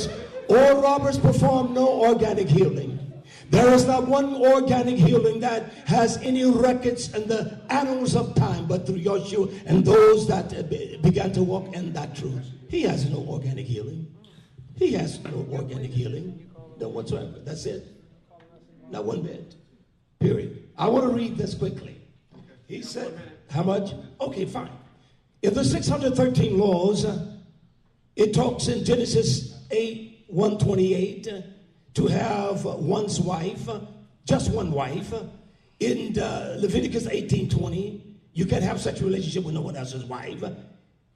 All robbers perform no organic healing. There is not one organic healing that has any records in the annals of time, but through Yeshua and those that began to walk in that truth. He has no organic healing. He has no organic healing. No whatsoever. That's it. Not one bit. Period. I want to read this quickly. He said, how much? Okay, fine. In the 613 laws, it talks in Genesis 8:128 to have one's wife, just one wife. In Leviticus 18:20, you can have sexual relationship with no one else's wife.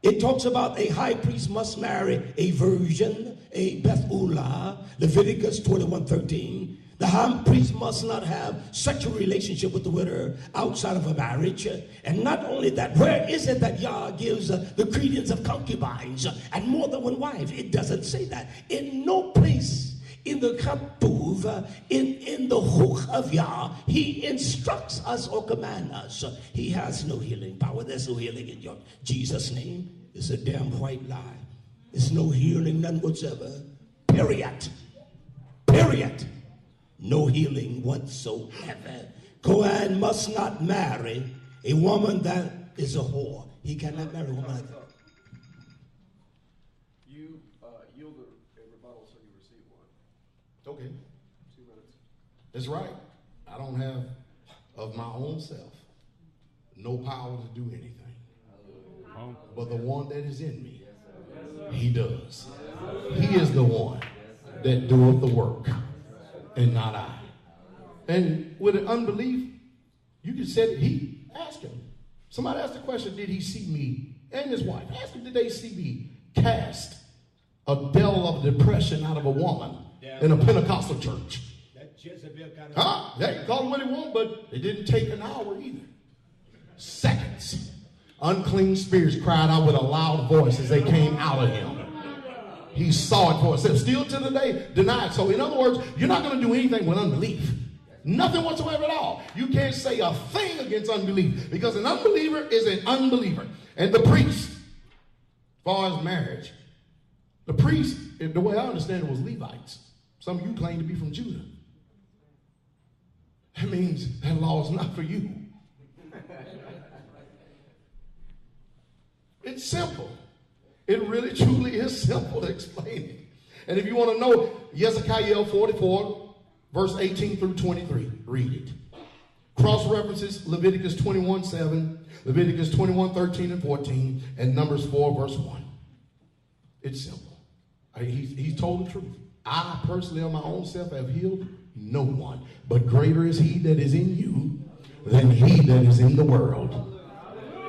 It talks about a high priest must marry a virgin, a Beth-Ulah, Leviticus 21:13. The high priest must not have sexual relationship with the widow outside of a marriage. And not only that, where is it that Yah gives the credence of concubines and more than one wife? It doesn't say that. In no place in in the Katuv, in the Hook of Yah, he instructs us or commands us. He has no healing power. There's no healing in your Jesus' name. It's a damn white lie. There's no healing, none whatsoever. Period. Period. No healing whatsoever. Kohen must not marry a woman that is a whore. He cannot marry a woman like that. You yielded a rebuttal, so you received one. Okay, 2 minutes. that's right. I don't have of my own self no power to do anything. But the one that is in me, he does. He is the one that doeth the work, and not I. And with an unbelief, you can say, he asked him. Somebody asked the question, did he see me and his wife? Ask him, did they see me cast a devil of depression out of a woman in a Pentecostal church? That Jezebel kind of... Huh? They can call it what they want, but it didn't take an hour either. Seconds. Unclean spirits cried out with a loud voice as they came out of him. He saw it for himself. Still to the day, denied. So in other words, you're not going to do anything with unbelief. Nothing whatsoever at all. You can't say a thing against unbelief, because an unbeliever is an unbeliever. And the priest, as far as marriage, the priest, the way I understand it, was Levites. Some of you claim to be from Judah. That means that law is not for you. It's simple. It really, truly is simple to explain it. And if you want to know, Hezekiah 44, verse 18 through 23, read it. Cross references Leviticus 21:7, Leviticus 21:13 and 14, and Numbers 4, verse 1. It's simple. He's told the truth. I personally, on my own self, have healed no one. But greater is he that is in you than he that is in the world.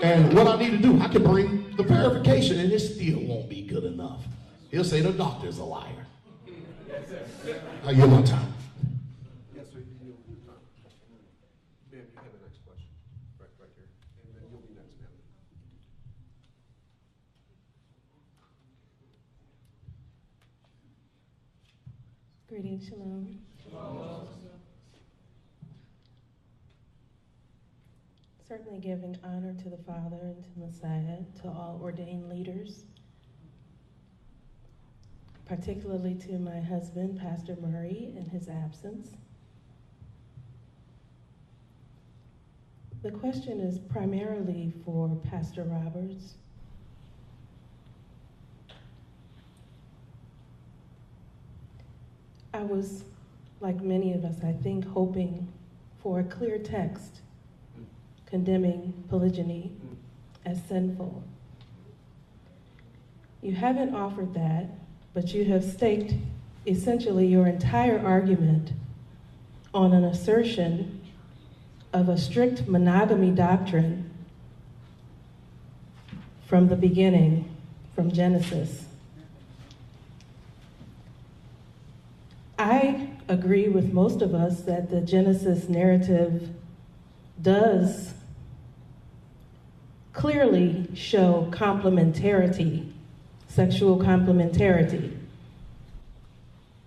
And what I need to do, I can bring the verification, and it still won't be good enough. He'll say the doctor's a liar. I yield my time. Yes, sir. You yield your time. Ma'am, you have the next question. Right here. And then you'll be next, ma'am. Greetings, shalom. Certainly giving honor to the Father and to Messiah, to all ordained leaders, particularly to my husband, Pastor Murray, in his absence. The question is primarily for Pastor Roberts. I was, like many of us, I think, hoping for a clear text condemning polygyny as sinful. You haven't offered that, but you have staked essentially your entire argument on an assertion of a strict monogamy doctrine from the beginning, from Genesis. I agree with most of us that the Genesis narrative does clearly show complementarity, sexual complementarity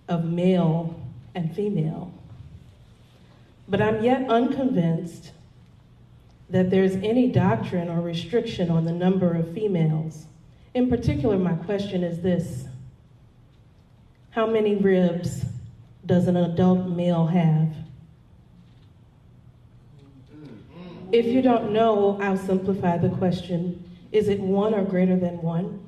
of male and female. But I'm yet unconvinced that there's any doctrine or restriction on the number of females. In particular, my question is this: how many ribs does an adult male have? If you don't know, I'll simplify the question. Is it one or greater than one?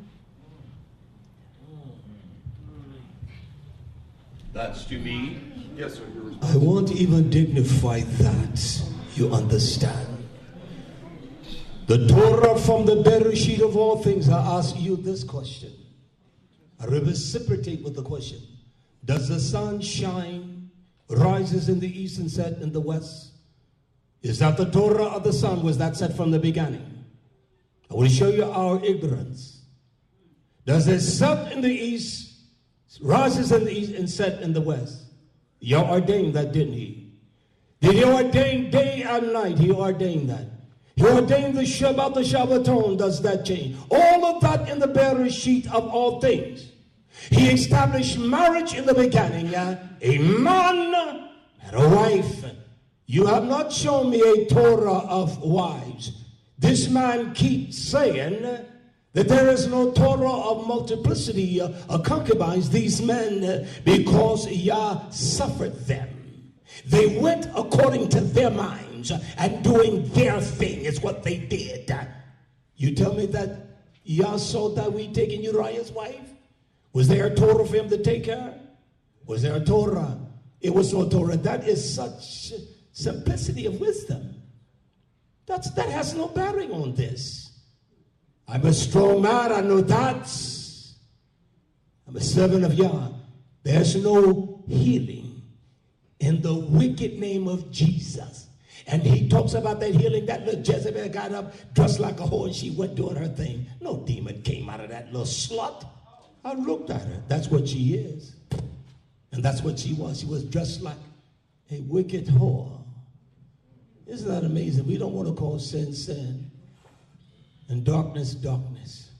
That's to me. Yes, sir. I won't even dignify that, you understand. The Torah from the Bereshit of all things, I ask you this question. I reciprocate with the question. Does the sun shine, rises in the east and set in the west? Is that the Torah of the sun? Was that set from the beginning? I will show you our ignorance. Does it set in the east, rises in the east and set in the west? You ordained that, didn't he? Did he ordain day and night? He ordained that. He ordained the Shabbat, the Shabbaton. Does that change? All of that in the Bereshit of all things. He established marriage in the beginning. A man and a wife. You have not shown me a Torah of wives. This man keeps saying that there is no Torah of multiplicity of concubines. These men, because Yah suffered them. They went according to their minds and doing their thing is what they did. You tell me that Yah saw David taking Uriah's wife? Was there a Torah for him to take her? Was there a Torah? It was no Torah. That is such simplicity of wisdom. That has no bearing on this. I'm a strong man, I know that. I'm a servant of Yah. There's no healing in the wicked name of Jesus. And he talks about that healing. That little Jezebel got up, dressed like a whore, and she went doing her thing. No demon came out of that little slut. I looked at her. That's what she is. And that's what she was. She was dressed like a wicked whore. Isn't that amazing? We don't want to call sin, sin. And darkness, darkness.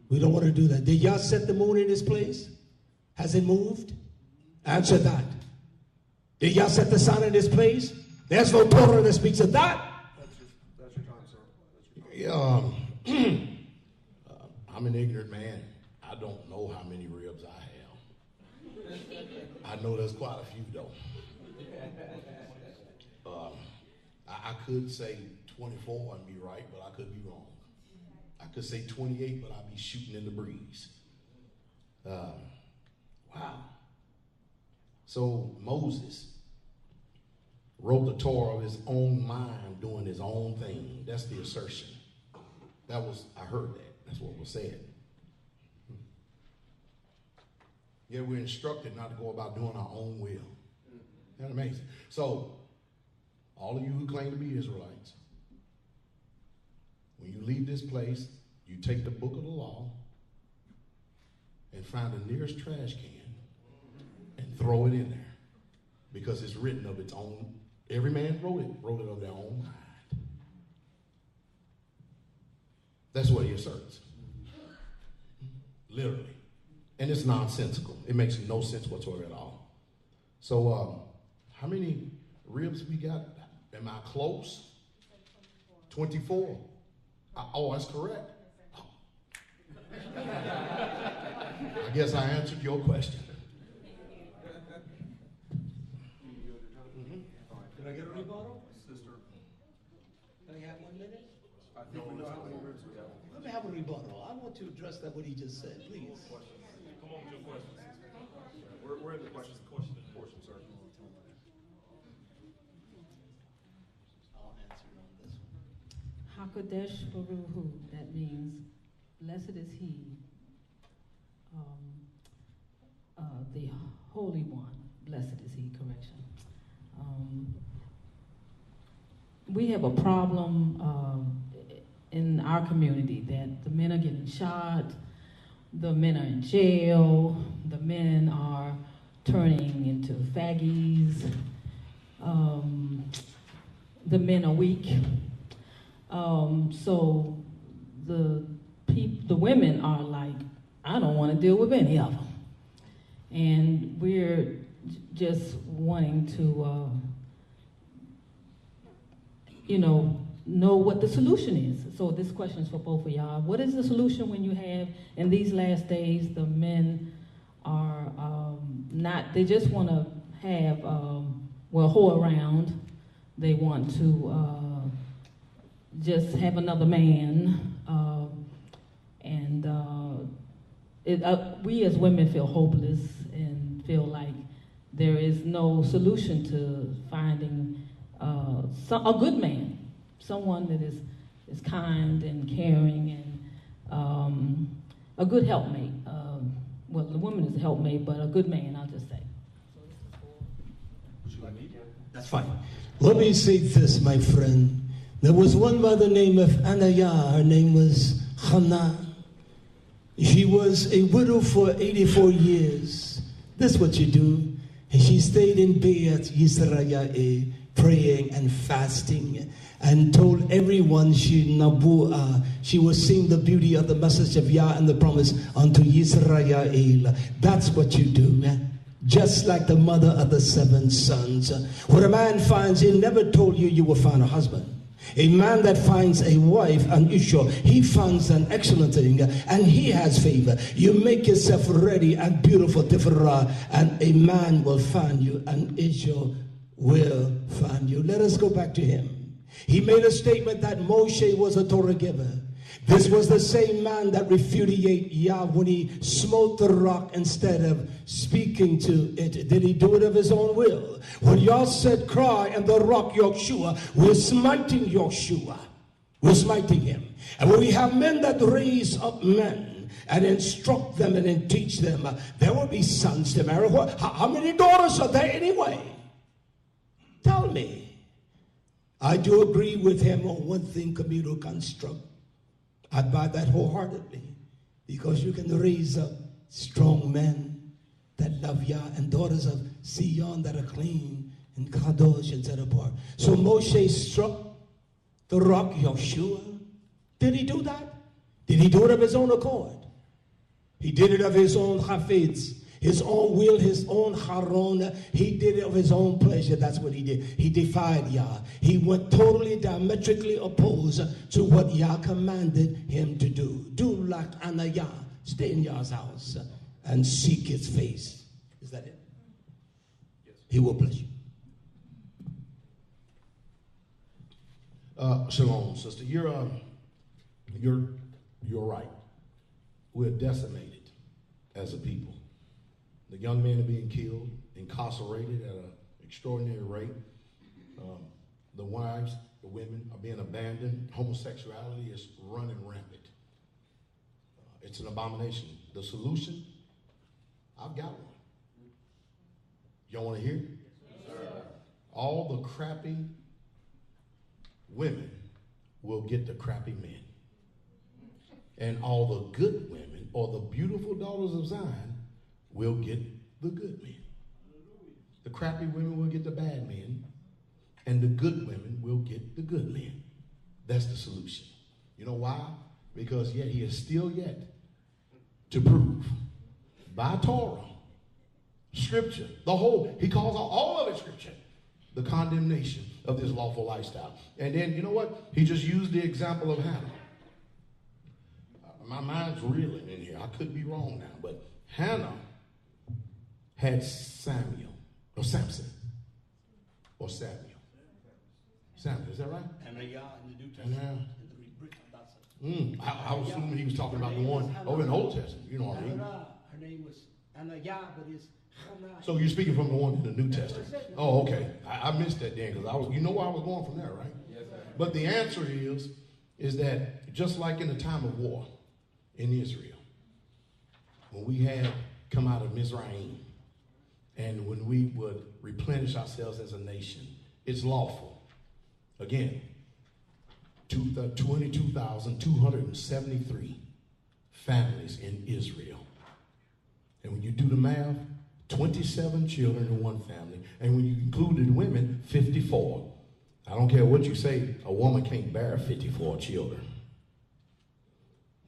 We don't want to do that. Did Yah set the moon in its place? Has it moved? Answer that. Did Yah set the sun in its place? There's no Torah that speaks of that. That's your time, sir. I'm an ignorant man. I don't know how many ribs I have. I know there's quite a few, though. I could say 24 and be right, but I could be wrong. I could say 28, but I'd be shooting in the breeze. Wow. So Moses wrote the Torah of his own mind, doing his own thing. That's the assertion. I heard that. That's what was said. Yeah, we're instructed not to go about doing our own will. Isn't that amazing? So, all of you who claim to be Israelites, when you leave this place, you take the book of the law and find the nearest trash can and throw it in there. Because it's written of its own. Every man wrote it of their own mind. That's what he asserts. Literally. And it's nonsensical. It makes no sense whatsoever at all. So, how many ribs we got? Am I close? 24. Oh, that's correct. Oh. I guess I answered your question. Did I get a rebuttal? Sister. Can I have 1 minute? Let me have a rebuttal. I want to address that what he just said, please. Come on with your questions. We're in the question portion, sir. I'll answer on this one. Hakadesh Baruhu, that means blessed is he, the Holy One, blessed is he, correction. We have a problem in our community that the men are getting shot, the men are in jail, the men are turning into faggies, the men are weak. So the women are like, I don't want to deal with any of them. And we're just wanting to, know what the solution is. So this question is for both of y'all. What is the solution when you have, in these last days, the men are they just want to have, whore around. They want to just have another man. We as women feel hopeless and feel like there is no solution to finding a good man, someone that is kind and caring and a good helpmate. Well, the woman is a helpmate, but a good man, I'll just say. That's fine. Let me say this, my friend. There was one mother named Anaya. Her name was Hannah. She was a widow for 84 years. That's what you do. And she stayed in Beit Yisrael praying and fasting. and told everyone she was seeing the beauty of the message of Yah and the promise unto Yisrael. That's what you do. Just like the mother of the 7 sons. When a man finds, he never told you you will find a husband. A man that finds a wife, an Isha, he finds an excellent thing, and he has favor. You make yourself ready and beautiful, Tifra, and a man will find you, and Isha will find you. Let us go back to him. He made a statement that Moshe was a Torah giver. This was the same man that repudiated Yah when he smote the rock instead of speaking to it. Did he do it of his own will? When Yah said, cry, and the rock Yoshua, we're smiting Yoshua. We're smiting him. And when we have men that raise up men and instruct them and teach them, there will be sons to marry. How many daughters are there anyway? Tell me. I do agree with him on one thing, communal construct. I buy that wholeheartedly, because you can raise up strong men that love Yah and daughters of Zion that are clean and kadosh and set apart. So Moshe struck the rock Yoshua. Did he do that? Did he do it of his own accord? He did it of his own hafidz, his own will, his own haron. He did it of his own pleasure. That's what he did. He defied Yah. He went totally diametrically opposed to what Yah commanded him to do. Do like Anayah. Stay in Yah's house and seek his face. Is that it? Yes. He will bless you. Shalom, sister. You're right. We're decimated as a people. The young men are being killed, incarcerated at an extraordinary rate. The wives, the women are being abandoned. Homosexuality is running rampant. It's an abomination. The solution, I've got one. Y'all want to hear? Yes, sir. All the crappy women will get the crappy men. And all the good women, or the beautiful daughters of Zion, will get the good men. The crappy women will get the bad men, and the good women will get the good men. That's the solution. You know why? Because yet he is still yet to prove by Torah, Scripture, the whole, he calls all of it Scripture, the condemnation of this lawful lifestyle. And then, you know what? He just used the example of Hannah. My mind's reeling in here. I could be wrong now, but Hannah had Samson. Samuel, is that right? Anayah in the New Testament. I was assuming he was talking about the one over in the Old Testament. You know what I mean? Her name was Anayah, but it's Hannah. So you're speaking from the one in the New Testament. Oh, okay. I missed that then, because you know where I was going from there, right? Yes, sir. But the answer is that just like in the time of war in Israel, when we had come out of Mizraim, and when we would replenish ourselves as a nation, it's lawful. Again, 22,273 families in Israel. And when you do the math, 27 children in one family. And when you included women, 54. I don't care what you say, a woman can't bear 54 children.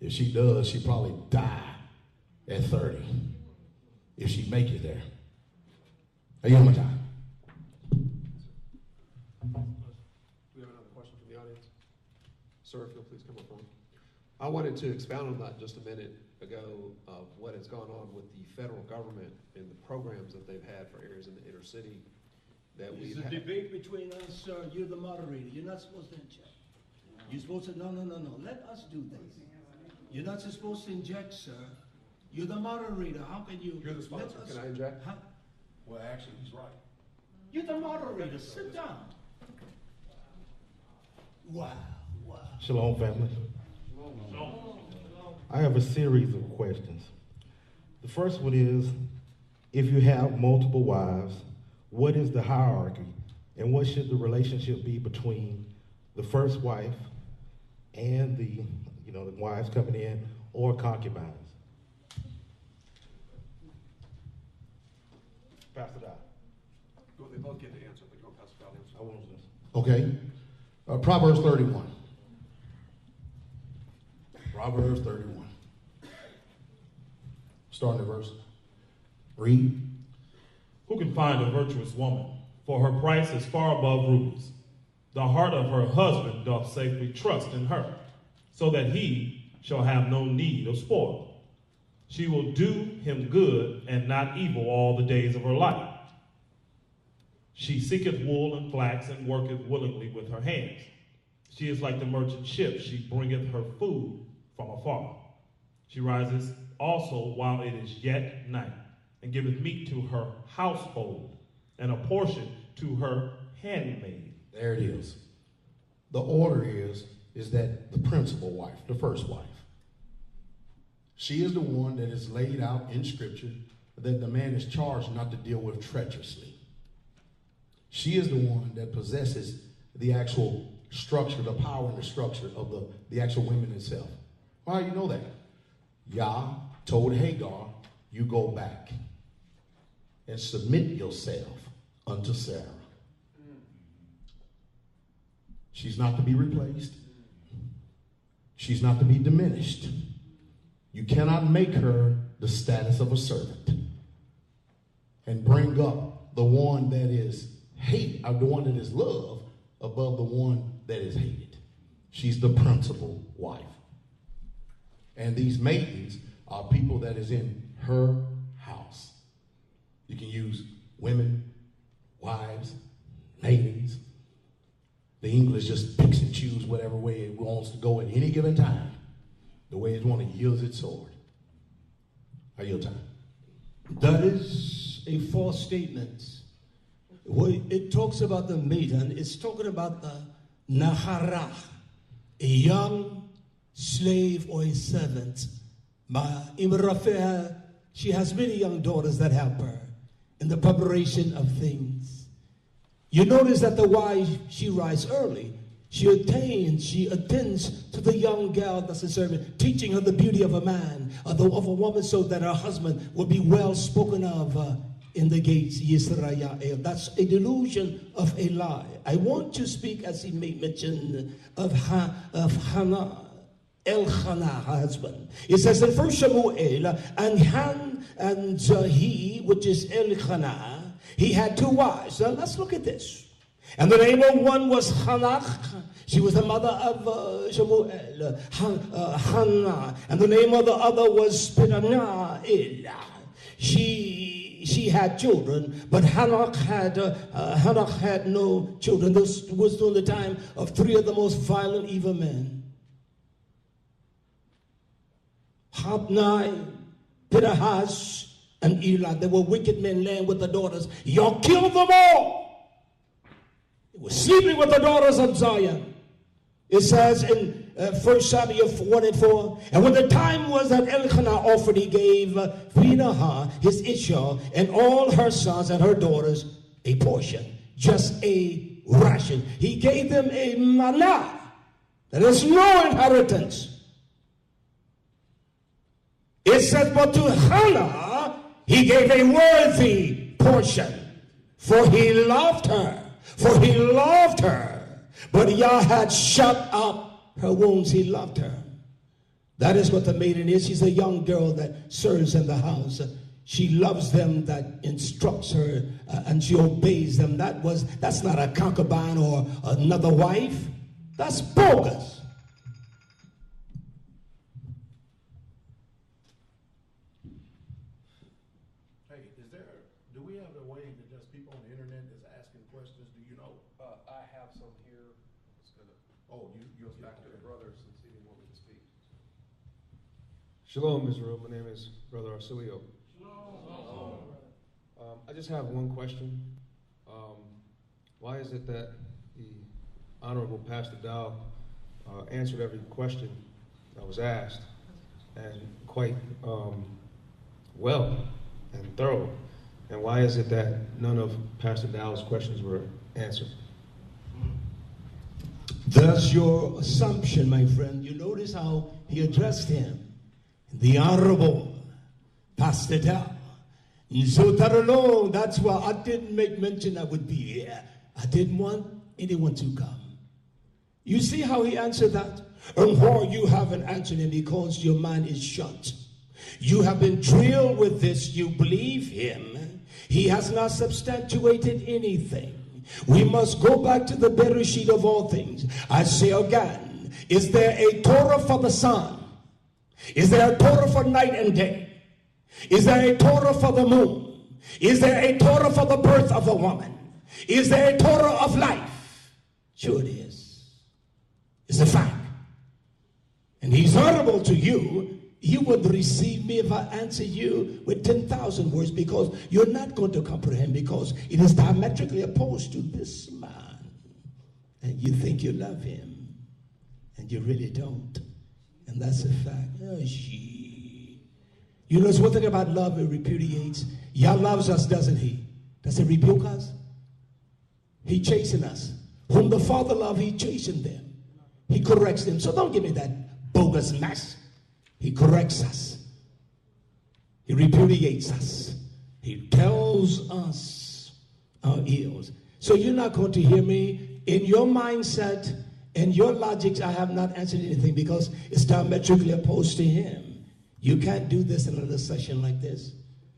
If she does, she probably die at 30. If she make it there. I yield my time. Do we have another question from the audience? Sir, if you'll please come up front. I wanted to expound on that just a minute ago of what has gone on with the federal government and the programs that they've had for areas in the inner city that we've had. It's a debate between us, sir. You're the moderator. You're not supposed to inject. You're supposed to, no. Let us do this. You're not supposed to inject, sir. You're the moderator. How can you? You're the sponsor. Can I inject? Huh? Well, actually, he's right. You're the moderator. Sit down. Wow. Shalom, family. I have a series of questions. The first one is, if you have multiple wives, what is the hierarchy, and what should the relationship be between the first wife and the wives coming in, or concubines? Pastor Dowell. Well, they both get the answer, but you want Pastor Dowell to answer? Okay. Proverbs 31. Proverbs 31. Starting at verse. Read. Who can find a virtuous woman? For her price is far above rubies. The heart of her husband doth safely trust in her, so that he shall have no need of spoil. She will do him good and not evil all the days of her life. She seeketh wool and flax and worketh willingly with her hands. She is like the merchant ship. She bringeth her food from afar. She rises also while it is yet night, and giveth meat to her household, and a portion to her handmaid. There it is. The order is that the principal wife, the first wife, she is the one that is laid out in Scripture that the man is charged not to deal with treacherously. She is the one that possesses the actual structure, the power and the structure of the actual women itself. How do you know that? Yah told Hagar, you go back and submit yourself unto Sarah. She's not to be replaced. She's not to be diminished. You cannot make her the status of a servant and bring up the one that is hate, or the one that is love, above the one that is hated. She's the principal wife. And these maidens are people that is in her house. You can use women, wives, maidens. The English just picks and chooses whatever way it wants to go at any given time, the way it wants to yield its sword. I yield time. That is a false statement. It talks about the maiden. It's talking about the Nahara, a young slave or a servant. She has many young daughters that help her in the preparation of things. You notice that the wife, she rises early. She attends to the young girl that's a servant, teaching her the beauty of a man, of a woman, so that her husband will be well spoken of in the gates, Yisrael. That's a delusion of a lie. I want to speak, as he made mention, of Hannah, Elkanah, her husband. It says in 1 Samuel, and he, which is Elkanah, he had two wives. Now let's look at this. And the name of one was Hannah. She was the mother of Samuel, Hannah. And the name of the other was Peninnah. She had children, but Hannah had no children. This was during the time of three of the most violent evil men. Hophni, Phinehas, and Eli. They were wicked men laying with the daughters. Y'all killed them all. They were sleeping with the daughters of Zion. It says in 1 Samuel 1:4, and when the time was that Elkanah offered, he gave Phinehas his Ishah and all her sons and her daughters a portion, just a ration. He gave them a manna. There is no inheritance. It says, but to Hannah he gave a worthy portion, for he loved her. For he loved her. But Yah had shut up her wombs. He loved her. That is what the maiden is. She's a young girl that serves in the house. She loves them that instructs her, and she obeys them. That's not a concubine or another wife. That's bogus. Do we have a way that just people on the internet is asking questions? Do you know? I have some here. It's gonna. Oh, you'll Back to the brothers and see what we can speak. Shalom, Israel. My name is Brother Arcilio. I just have one question. Why is it that the Honorable Pastor Dowell answered every question that was asked, and quite well and thorough? And why is it that none of Pastor Dowell's questions were answered? That's your assumption, my friend. You notice how he addressed him. The Honorable Pastor Dowell. So that alone, that's why I didn't make mention I would be here. I didn't want anyone to come. You see how he answered that? And why you haven't answered him? Because your mind is shut. You have been drilled with this. You believe him. He has not substantiated anything. We must go back to the Bereshit of all things. I say again, is there a Torah for the sun? Is there a Torah for night and day? Is there a Torah for the moon? Is there a Torah for the birth of a woman? Is there a Torah of life? Sure it is. It's a fact. And he's honorable to you. You would receive me if I answer you with 10,000 words, because you're not going to comprehend, because it is diametrically opposed to this man. And you think you love him, and you really don't. And that's a fact. Oh, gee. You know, there's one thing about love, it repudiates. Yah loves us, doesn't he? Does he rebuke us? He chasten us. Whom the Father loves, he chasten them. He corrects them. So don't give me that bogus mess. He corrects us. He repudiates us. He tells us our ills. So you're not going to hear me. In your mindset and your logics, I have not answered anything, because it's diametrically opposed to him. You can't do this in another session like this.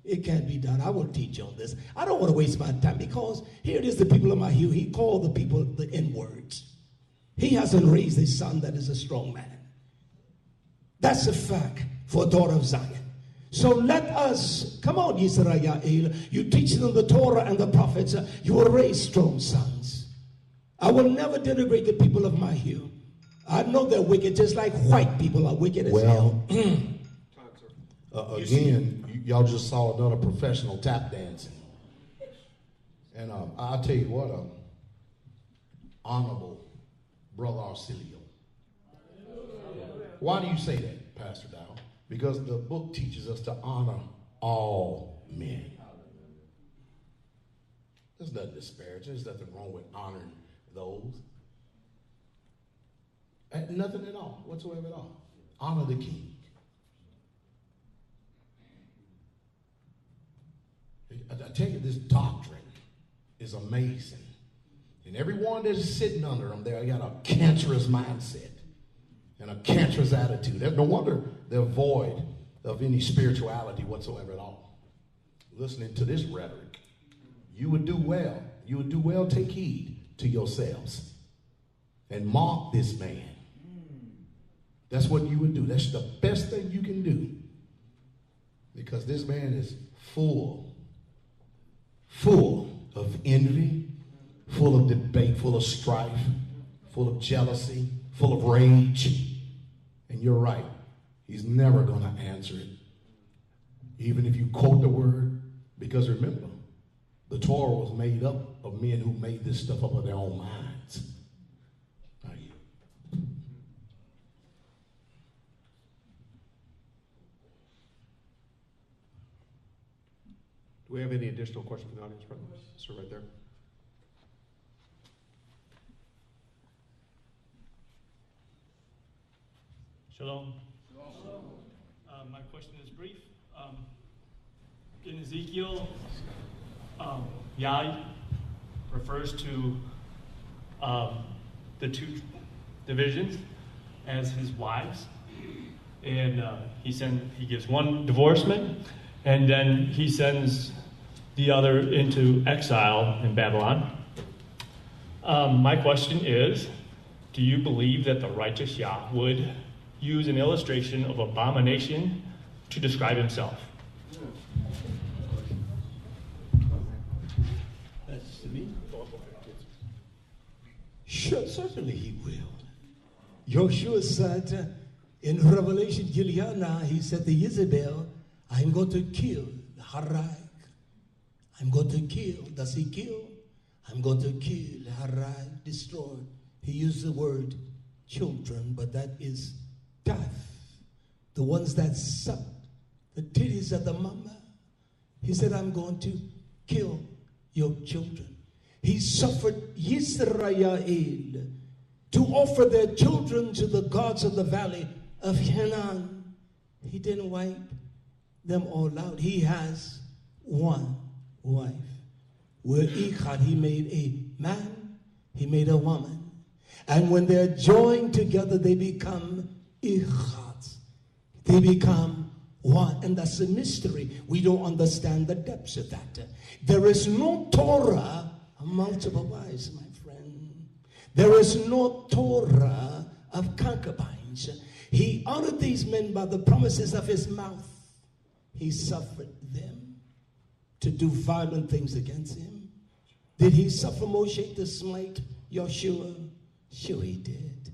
It can't be done. I will teach on this. I don't want to waste my time, because here it is, the people of my hue. He called the people the N-words. He hasn't raised a son that is a strong man. That's a fact for a daughter of Zion. So let us, come on, Yisrael, you teach them the Torah and the prophets, you will raise strong sons. I will never denigrate the people of my hue. I know they're wicked, just like white people are wicked as hell. Again, y'all just saw another professional tap dancing. And I'll tell you what, honorable Brother Arcilio. Why do you say that, Pastor Dowell? Because the book teaches us to honor all men. There's nothing disparaging. There's nothing wrong with honoring those. Nothing at all, whatsoever at all. Honor the king. I tell you, this doctrine is amazing. And everyone that's sitting under them, they got a cancerous mindset and a cancerous attitude. No wonder they're void of any spirituality whatsoever at all. Listening to this rhetoric, you would do well. You would do well, take heed to yourselves and mark this man. That's what you would do. That's the best thing you can do, because this man is full of envy, full of debate, full of strife, full of jealousy, full of rage. And you're right, he's never going to answer it, even if you quote the word, because remember, the Torah was made up of men who made this stuff up of their own minds. Do we have any additional questions from the audience, brother? Sir, right there. Shalom. My question is brief. In Ezekiel, Yah refers to the two divisions as his wives, and he gives one divorcement, and then he sends the other into exile in Babylon. My question is, do you believe that the righteous Yah would use an illustration of abomination to describe himself? That's to me. Sure, certainly he will. Joshua said in Revelation, Juliana, he said to Jezebel, I'm going to kill Harai. I'm going to kill. Does he kill? I'm going to kill Harai, destroy. He used the word children, but that is death. The ones that suck the titties of the mama. He said, I'm going to kill your children. He suffered Yisrael to offer their children to the gods of the valley of Hinnom. He didn't wipe them all out. He has one wife. Where Echad, he made a man, he made a woman. And when they're joined together, they become ichad. They become one. And that's a mystery. We don't understand the depths of that. There is no Torah of multiple wives, my friend. There is no Torah of concubines. He honored these men by the promises of his mouth. He suffered them to do violent things against him. Did he suffer Moshe to smite Joshua? Sure he did.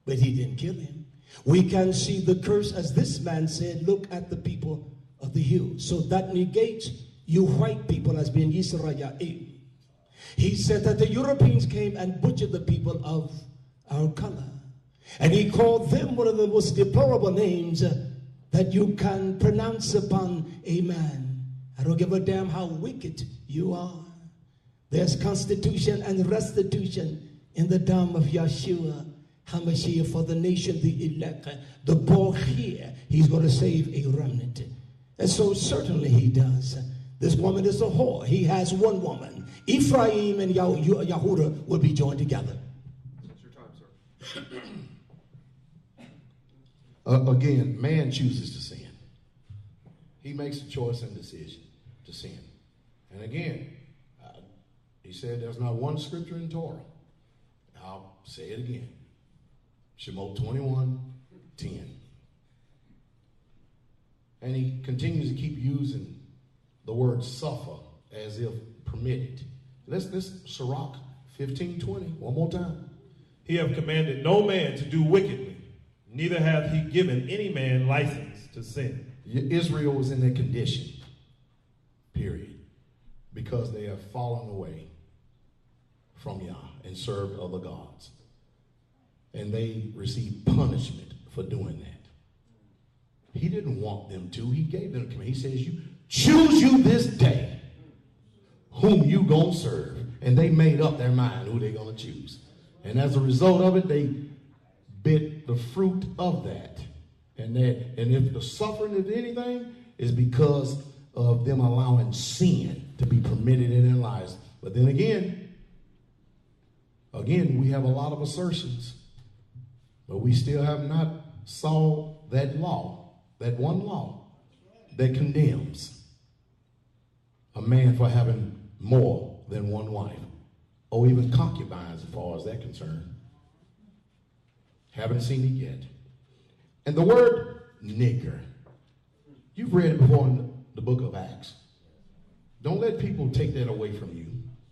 But he didn't kill him. We can see the curse, as this man said, look at the people of the hill. So that negates you white people as being Yisrael. He said that the Europeans came and butchered the people of our color. And he called them one of the most deplorable names that you can pronounce upon a man. I don't give a damn how wicked you are. There's constitution and restitution in the dam of Yeshua HaMashiach for the nation, the elect. The ball here, he's going to save a remnant. And so certainly he does. This woman is a whore. He has one woman. Ephraim and Yahudah will be joined together. That's your time, sir. Again, man chooses to sin. He makes a choice and decision to sin. And again, he said there's not one scripture in Torah. I'll say it again. Shemot 21:10. And he continues to keep using the word suffer as if permitted. Let's Sirach 15:20, one more time. He have commanded no man to do wickedly, neither hath he given any man license to sin. Israel was in that condition, period, because they have fallen away from Yah and served other gods. And they received punishment for doing that. He didn't want them to. He gave them command. He says, you choose you this day whom you gonna serve. And they made up their mind who they're gonna choose. And as a result of it, they bit the fruit of that. And if the suffering of anything is because of them allowing sin to be permitted in their lives. But then again, we have a lot of assertions, but we still have not saw that law, that one law that condemns a man for having more than one wife, or even concubines as far as that's concerned. Haven't seen it yet. And the word nigger, you've read it before in the book of Acts. Don't let people take that away from you.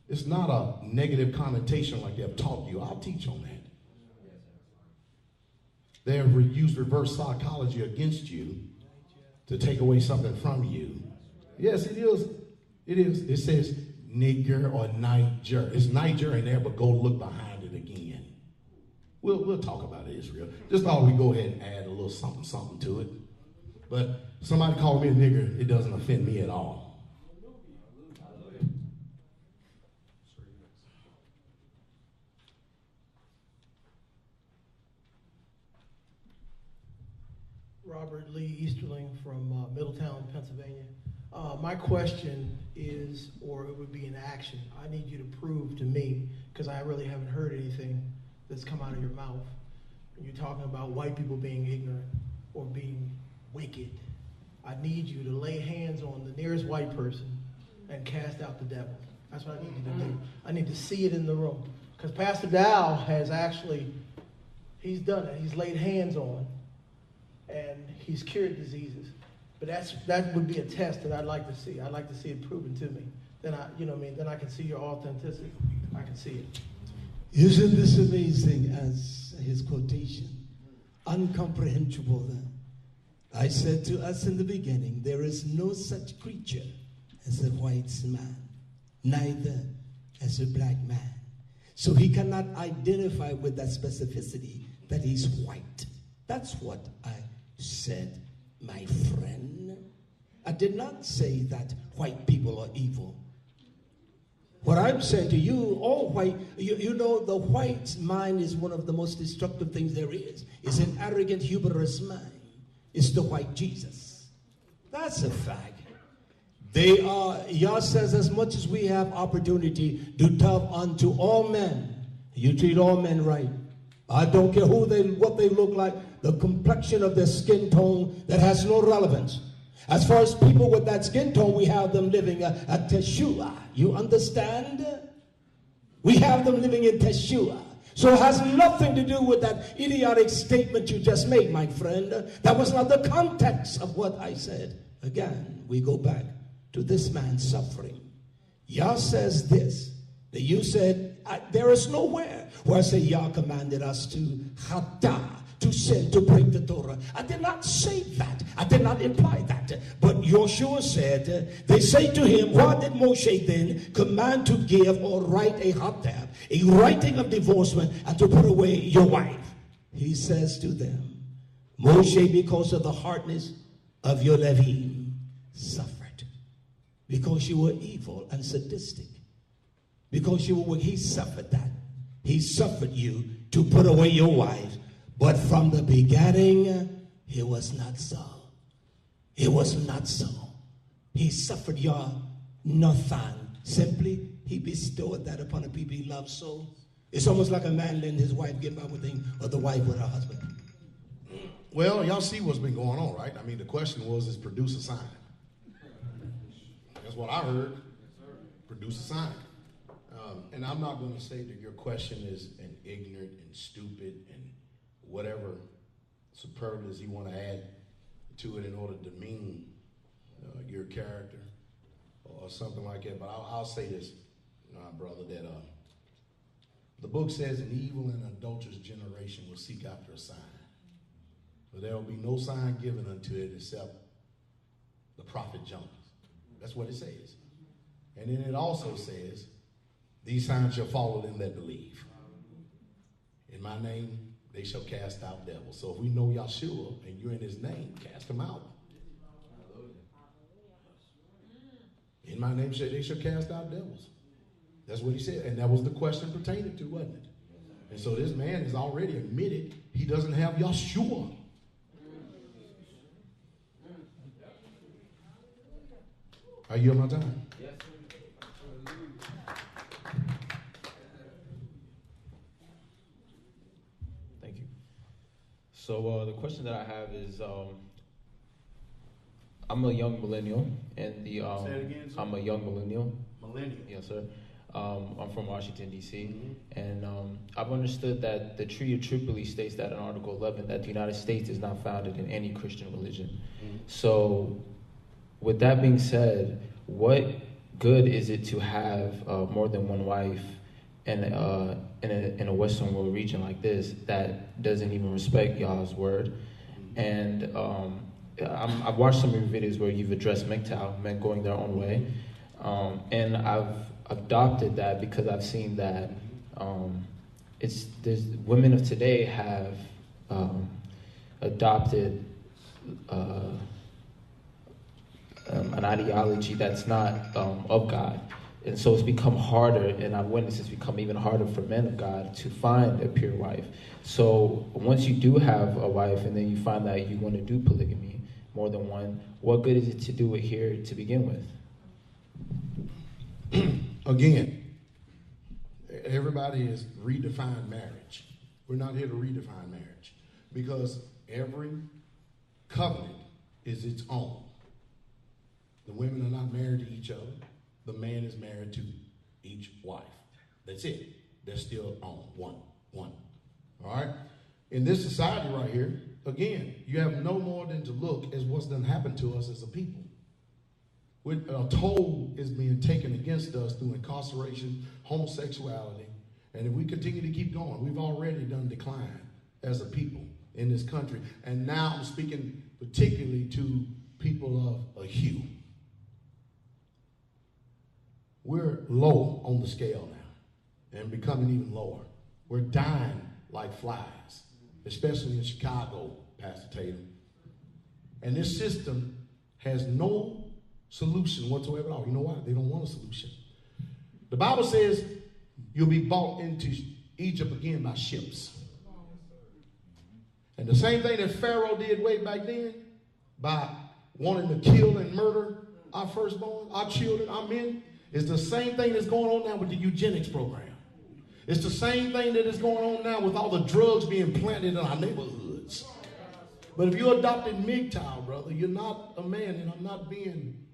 It's not a negative connotation like they've taught you. I'll teach on that. They have used reverse psychology against you to take away something from you. Yes, it is. It is. It says nigger or Niger. It's Niger in there, but go look behind it again. We'll talk about it, Israel. Just thought we'd go ahead and add a little something to it. But somebody call me a nigger, it doesn't offend me at all. Robert Lee Easterling from Middletown, Pennsylvania. My question is, or it would be an action. I need you to prove to me, because I really haven't heard anything that's come out of your mouth. You're talking about white people being ignorant or being wicked. I need you to lay hands on the nearest white person and cast out the devil. That's what I need you to do. I need to see it in the room. Because Pastor Dowell has actually, he's done it. He's laid hands on and he's cured diseases. But that would be a test that I'd like to see. I'd like to see it proven to me. Then then I can see your authenticity. I can see it. Isn't this amazing as his quotation? Uncomprehensible then. I said to us in the beginning, there is no such creature as a white man, neither as a black man. So he cannot identify with that specificity that he's white. That's what I said, my friend. I did not say that white people are evil. What I'm saying to you, all white, you know, the white mind is one of the most destructive things there is. It's an arrogant, hubris mind. It's the white Jesus. That's a fact. They are, Yah says, as much as we have opportunity, do tough unto all men. You treat all men right, I don't care what they look like, the complexion of their skin tone, that has no relevance. As far as people with that skin tone, we have them living at Teshua. You understand? We have them living in Teshua. So it has nothing to do with that idiotic statement you just made, my friend. That was not the context of what I said. Again, we go back to this man's suffering. Yah says this, that you said, there is nowhere where I say Yah commanded us to chata, to sin, to break the Torah. I did not say that. I did not imply that. But Joshua said, they say to him, why did Moshe then command to give or write a hatab, a writing of divorcement, and to put away your wife? He says to them, Moshe, because of the hardness of your Levim, suffered. Because you were evil and sadistic. Because you were, he suffered that. He suffered you to put away your wife. But from the beginning, it was not so. It was not so. He suffered your Nathan. Simply, he bestowed that upon the people he loved so. It's almost like a man letting his wife get by with him, or the wife with her husband. Well, y'all see what's been going on, right? I mean, the question was, is produce a sign. That's what I heard. Produce a sign. And I'm not going to say that your question is an ignorant and stupid and whatever superlatives you want to add to it in order to demean your character or something like that. But I'll say this, brother, that the book says an evil and adulterous generation will seek after a sign. But there will be no sign given unto it except the prophet Jonah. That's what it says. And then it also says, these signs shall follow them that believe. In my name, they shall cast out devils. So if we know Yahshua and you're in his name, cast them out. In my name, they shall cast out devils. That's what he said. And that was the question pertaining to, wasn't it? And so this man has already admitted he doesn't have Yahshua. Are you on my time? Yes. Thank you. So the question that I have is, I'm a young millennial, and Say it again, sir. I'm a young millennial. Millennial. Yes, sir. I'm from Washington, D.C., and I've understood that the Treaty of Tripoli states that in Article 11 that the United States is not founded in any Christian religion. So with that being said, what good is it to have more than one wife in a Western world region like this that doesn't even respect Yah's word? And I've watched some of your videos where you've addressed MGTOW, men going their own way, and I've adopted that because I've seen that there's women of today have adopted an ideology that's not of God. And so it's become harder, and I've witnessed it's become even harder for men of God to find a pure wife. So once you do have a wife and then you find that you want to do polygamy, more than one, what good is it to do it here to begin with? Again, everybody has redefined marriage. We're not here to redefine marriage because every covenant is its own. The women are not married to each other. The man is married to each wife. That's it. They're still on one. All right? In this society right here, again, you have no more than to look as what's done happened to us as a people. A toll is being taken against us through incarceration, homosexuality, and if we continue to keep going, we've already done decline as a people in this country. And now I'm speaking particularly to people of a hue. We're low on the scale now and becoming even lower. We're dying like flies, especially in Chicago, Pastor Tatum. And this system has no solution whatsoever at all. You know why? They don't want a solution. The Bible says you'll be brought into Egypt again by ships. And the same thing that Pharaoh did way back then by wanting to kill and murder our firstborn, our children, our men, is the same thing that's going on now with the eugenics program. It's the same thing that is going on now with all the drugs being planted in our neighborhoods. But if you adopted MGTOW, brother, you're not a man, and I'm not being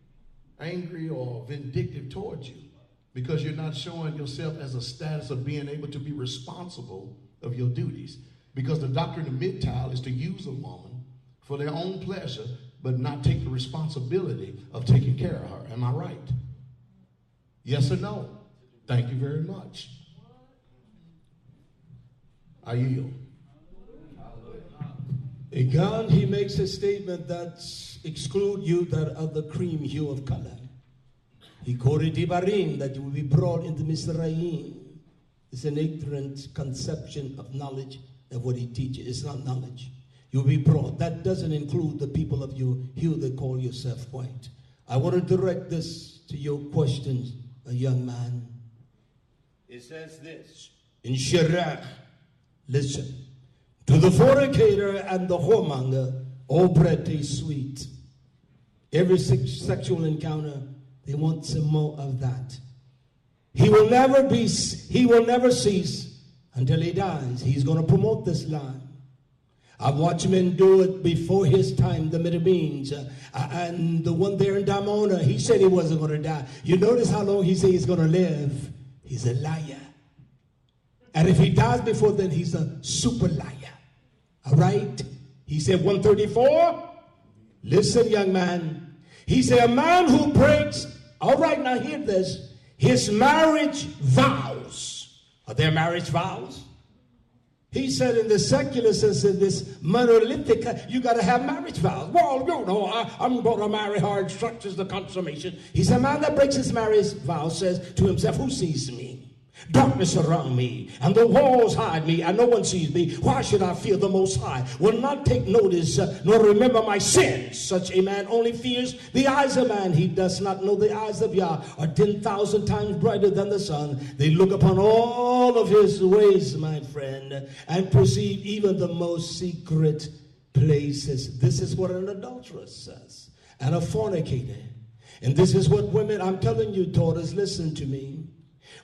angry or vindictive towards you, because you're not showing yourself as a status of being able to be responsible of your duties. Because the doctrine of MGTOW is to use a woman for their own pleasure, but not take the responsibility of taking care of her. Am I right? Yes or no? Thank you very much. I yield. Again, he makes a statement that exclude you that are the cream hue of color. He quoted Ibarim, that you will be brought into Mizraim. It's an ignorant conception of knowledge of what he teaches. It's not knowledge. You'll be brought. That doesn't include the people of your hue that call yourself white. I want to direct this to your questions, a young man. It says this in Shirach. Listen. To the fornicator and the whoremonger, all bread is sweet. Every sexual encounter, they want some more of that. He will never cease until he dies. He's going to promote this line. I've watched men do it before his time, the Midianites, and the one there in Damona, he said he wasn't going to die. You notice how long he said he's going to live. He's a liar. And if he dies before then, he's a super liar. All right? He said 134. Listen, young man. He said a man who breaks, all right, now hear this, his marriage vows. Are there marriage vows? He said in the secular sense, in this monolithic, you got to have marriage vows. Well, you know, I'm going to marry her, instructions, the consummation. He said, a man that breaks his marriage vow says to himself, who sees me? Darkness around me, and the walls hide me, and no one sees me. Why should I fear the Most High? Will not take notice, nor remember my sins. Such a man only fears the eyes of man. He does not know the eyes of Yah are 10,000 times brighter than the sun. They look upon all of his ways, my friend, and perceive even the most secret places. This is what an adulteress says, and a fornicator. And this is what women, I'm telling you, daughters, listen to me.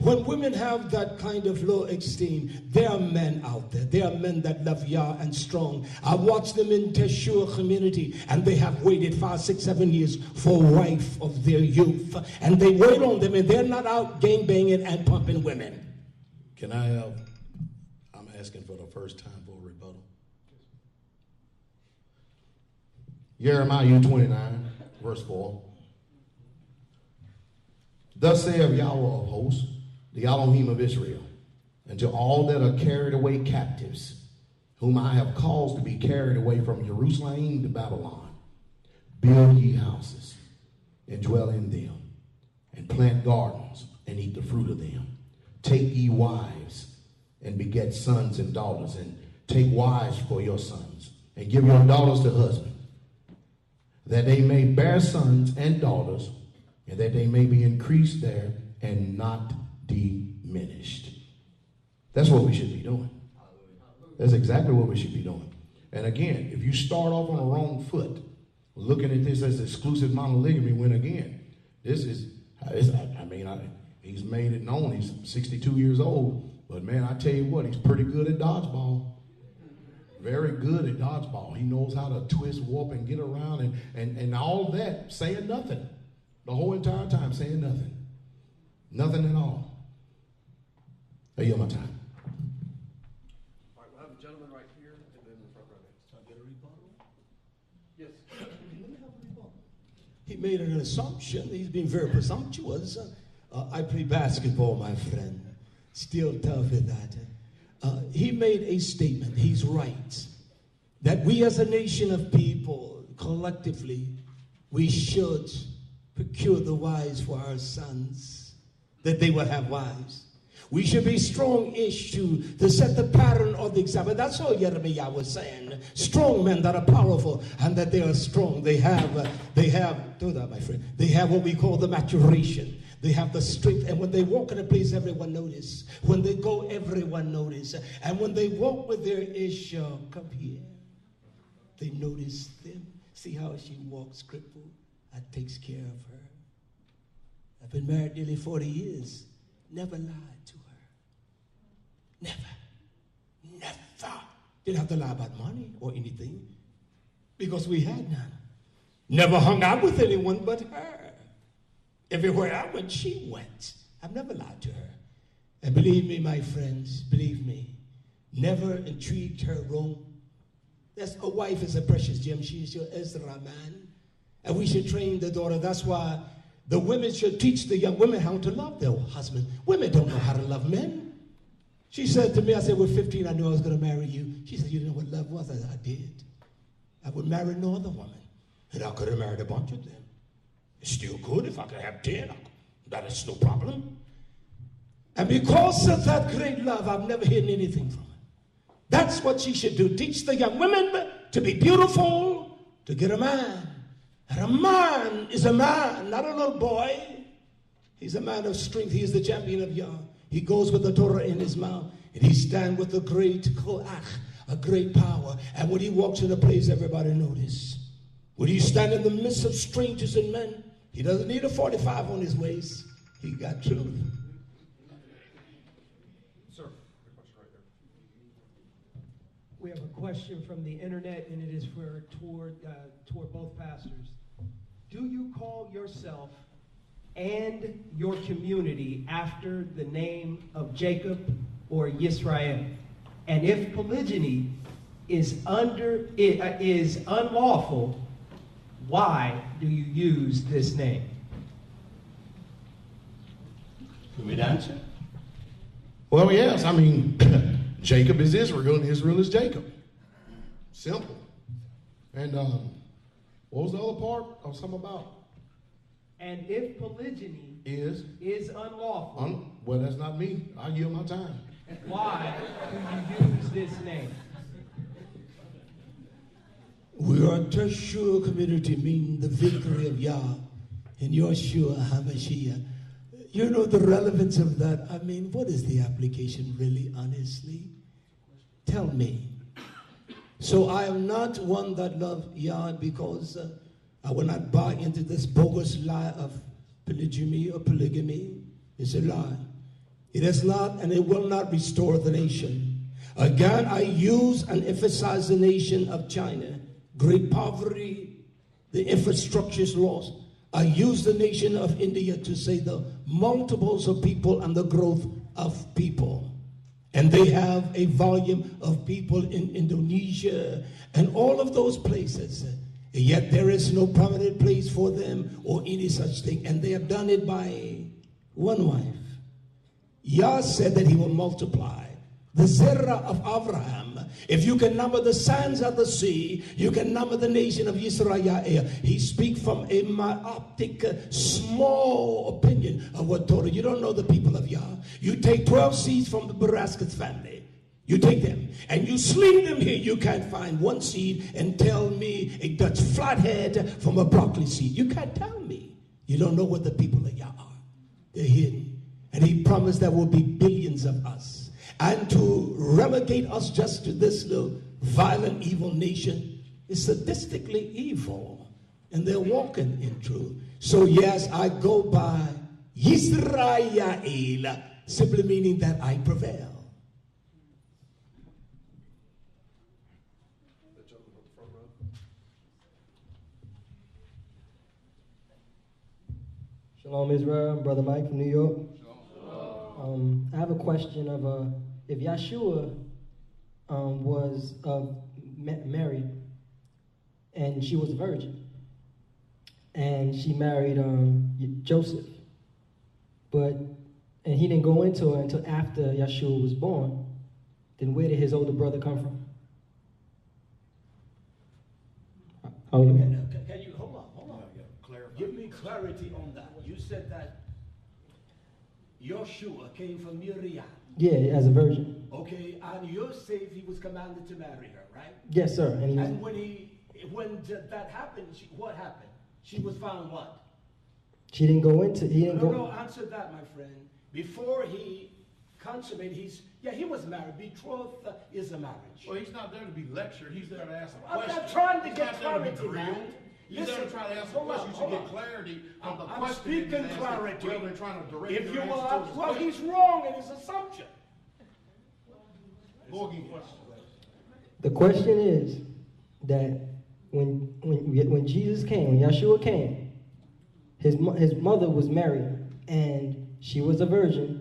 When women have that kind of low esteem, there are men out there. There are men that love Yah and strong. I watched them in Teshua community, and they have waited 5, 6, 7 years for a wife of their youth. And they wait on them, and they're not out gangbanging and pumping women. Can I have, I'm asking for the first time for a rebuttal. Jeremiah 29, verse 4. Thus saith Yahweh of hosts, the Elohim of Israel, and to all that are carried away captives, whom I have caused to be carried away from Jerusalem to Babylon, build ye houses, and dwell in them, and plant gardens, and eat the fruit of them. Take ye wives, and beget sons and daughters, and take wives for your sons, and give your daughters to husbands, that they may bear sons and daughters, and that they may be increased there and not diminished. That's what we should be doing. That's exactly what we should be doing. And again, if you start off on the wrong foot, looking at this as exclusive monolygamy, when again, this is, he's made it known. He's 62 years old. But man, I tell you what, he's pretty good at dodgeball. Very good at dodgeball. He knows how to twist, warp, and get around, and all that, saying nothing. The whole entire time saying nothing. Nothing at all. I yield my time. All right, we'll have a gentleman right here, and then the front row next. Can I get a rebuttal? Yes. Let me have a rebuttal. He made an assumption. He's been very presumptuous. I play basketball, my friend. Still tough at that. He made a statement. He's right. That we as a nation of people, collectively, we should procure the wives for our sons, that they will have wives. We should be strong-ish to set the pattern of the example. That's all Jeremiah was saying. Strong men that are powerful, and that they are strong. They have, do that, my friend. They have what we call the maturation. They have the strength, and when they walk in a place, everyone notice. When they go, everyone notice. And when they walk with their ish, come here, they notice them. See how she walks crippled? That takes care of her. I've been married nearly 40 years. Never lied to her. Never. Didn't have to lie about money or anything because we had none. Never hung out with anyone but her. Everywhere I went, she went. I've never lied to her. And believe me, my friends, believe me, never intrigued her wrong. A wife is a precious gem. She is your Ezra, man. And we should train the daughter. That's why the women should teach the young women how to love their husband. Women don't know how to love men. She said to me, I said, with 15, I knew I was going to marry you. She said, you didn't know what love was? I said, I did. I would marry no other woman. And I could have married a bunch of them. It's still good if I could have 10. That is no problem. And because of that great love, I've never hidden anything from her. That's what she should do. Teach the young women to be beautiful, to get a man. And a man is a man, not a little boy. He's a man of strength. He is the champion of Yah. He goes with the Torah in his mouth, and he stands with a great koach, a great power. And when he walks in a place, everybody notice. When he stands in the midst of strangers and men, he doesn't need a 45 on his waist. He got truth. Sir, your question right there. We have a question from the internet, and it is toward both pastors. Do you call yourself and your community after the name of Jacob or Yisrael? And if polygyny is unlawful, why do you use this name? You want me to answer? Well, yes. I mean, Jacob is Israel, and Israel is Jacob. Simple. And what was the other part? I was something about. And if polygyny is unlawful, well, that's not me. I yield my time. Why do you use this name? We are Teshua community, meaning the victory of Yah in Yeshua HaMashiach. You know the relevance of that. I mean, what is the application really, honestly? Tell me. So I am not one that loves Yah because I will not buy into this bogus lie of polygamy or polygamy. It's a lie. It is not, and it will not restore the nation. Again, I use and emphasize the nation of China. Great poverty, the infrastructure is lost. I use the nation of India to say the multiples of people and the growth of people. And they have a volume of people in Indonesia and all of those places. Yet there is no permanent place for them or any such thing. And they have done it by one wife. Yah said that he will multiply the zerah of Abraham. If you can number the sands of the sea, you can number the nation of Israel. He speaks from a myopic, small opinion of what Torah. You don't know the people of Yah. You take 12 seeds from the Baraskis family. You take them and you sling them here. You can't find one seed and tell me a Dutch flathead from a broccoli seed. You can't tell me. You don't know what the people of Yah are. They're hidden. And he promised there will be billions of us. And to relegate us just to this little violent, evil nation is sadistically evil. And they're walking in truth. So yes, I go by Yisrael, simply meaning that I prevail. Shalom, Israel. Brother Mike from New York. I have a question of if Yeshua was married and she was a virgin and she married Joseph, and he didn't go into her until after Yeshua was born, then where did his older brother come from? Can you hold on? Give me clarity on that. You said that Joshua came from Miriam. Yeah, as a virgin. Okay, and Yosef, he was commanded to marry her, right? Yes, sir. And when that happened, what happened? She was found what? She didn't go into. No, answer that, my friend. Before he consummated, he was married. Betrothed is a marriage. Well, he's not there to be lectured. He's there to ask a I'm question. not trying to He's get not there to be clarity, man. grilled. He's there to try to ask a question. You should get clarity on the I'm question. speaking clarity. Rather than trying to direct If you your will, answer to his well, question. he's wrong in his assumption. The question is that when Jesus came, when Yeshua came, his mother was married, and she was a virgin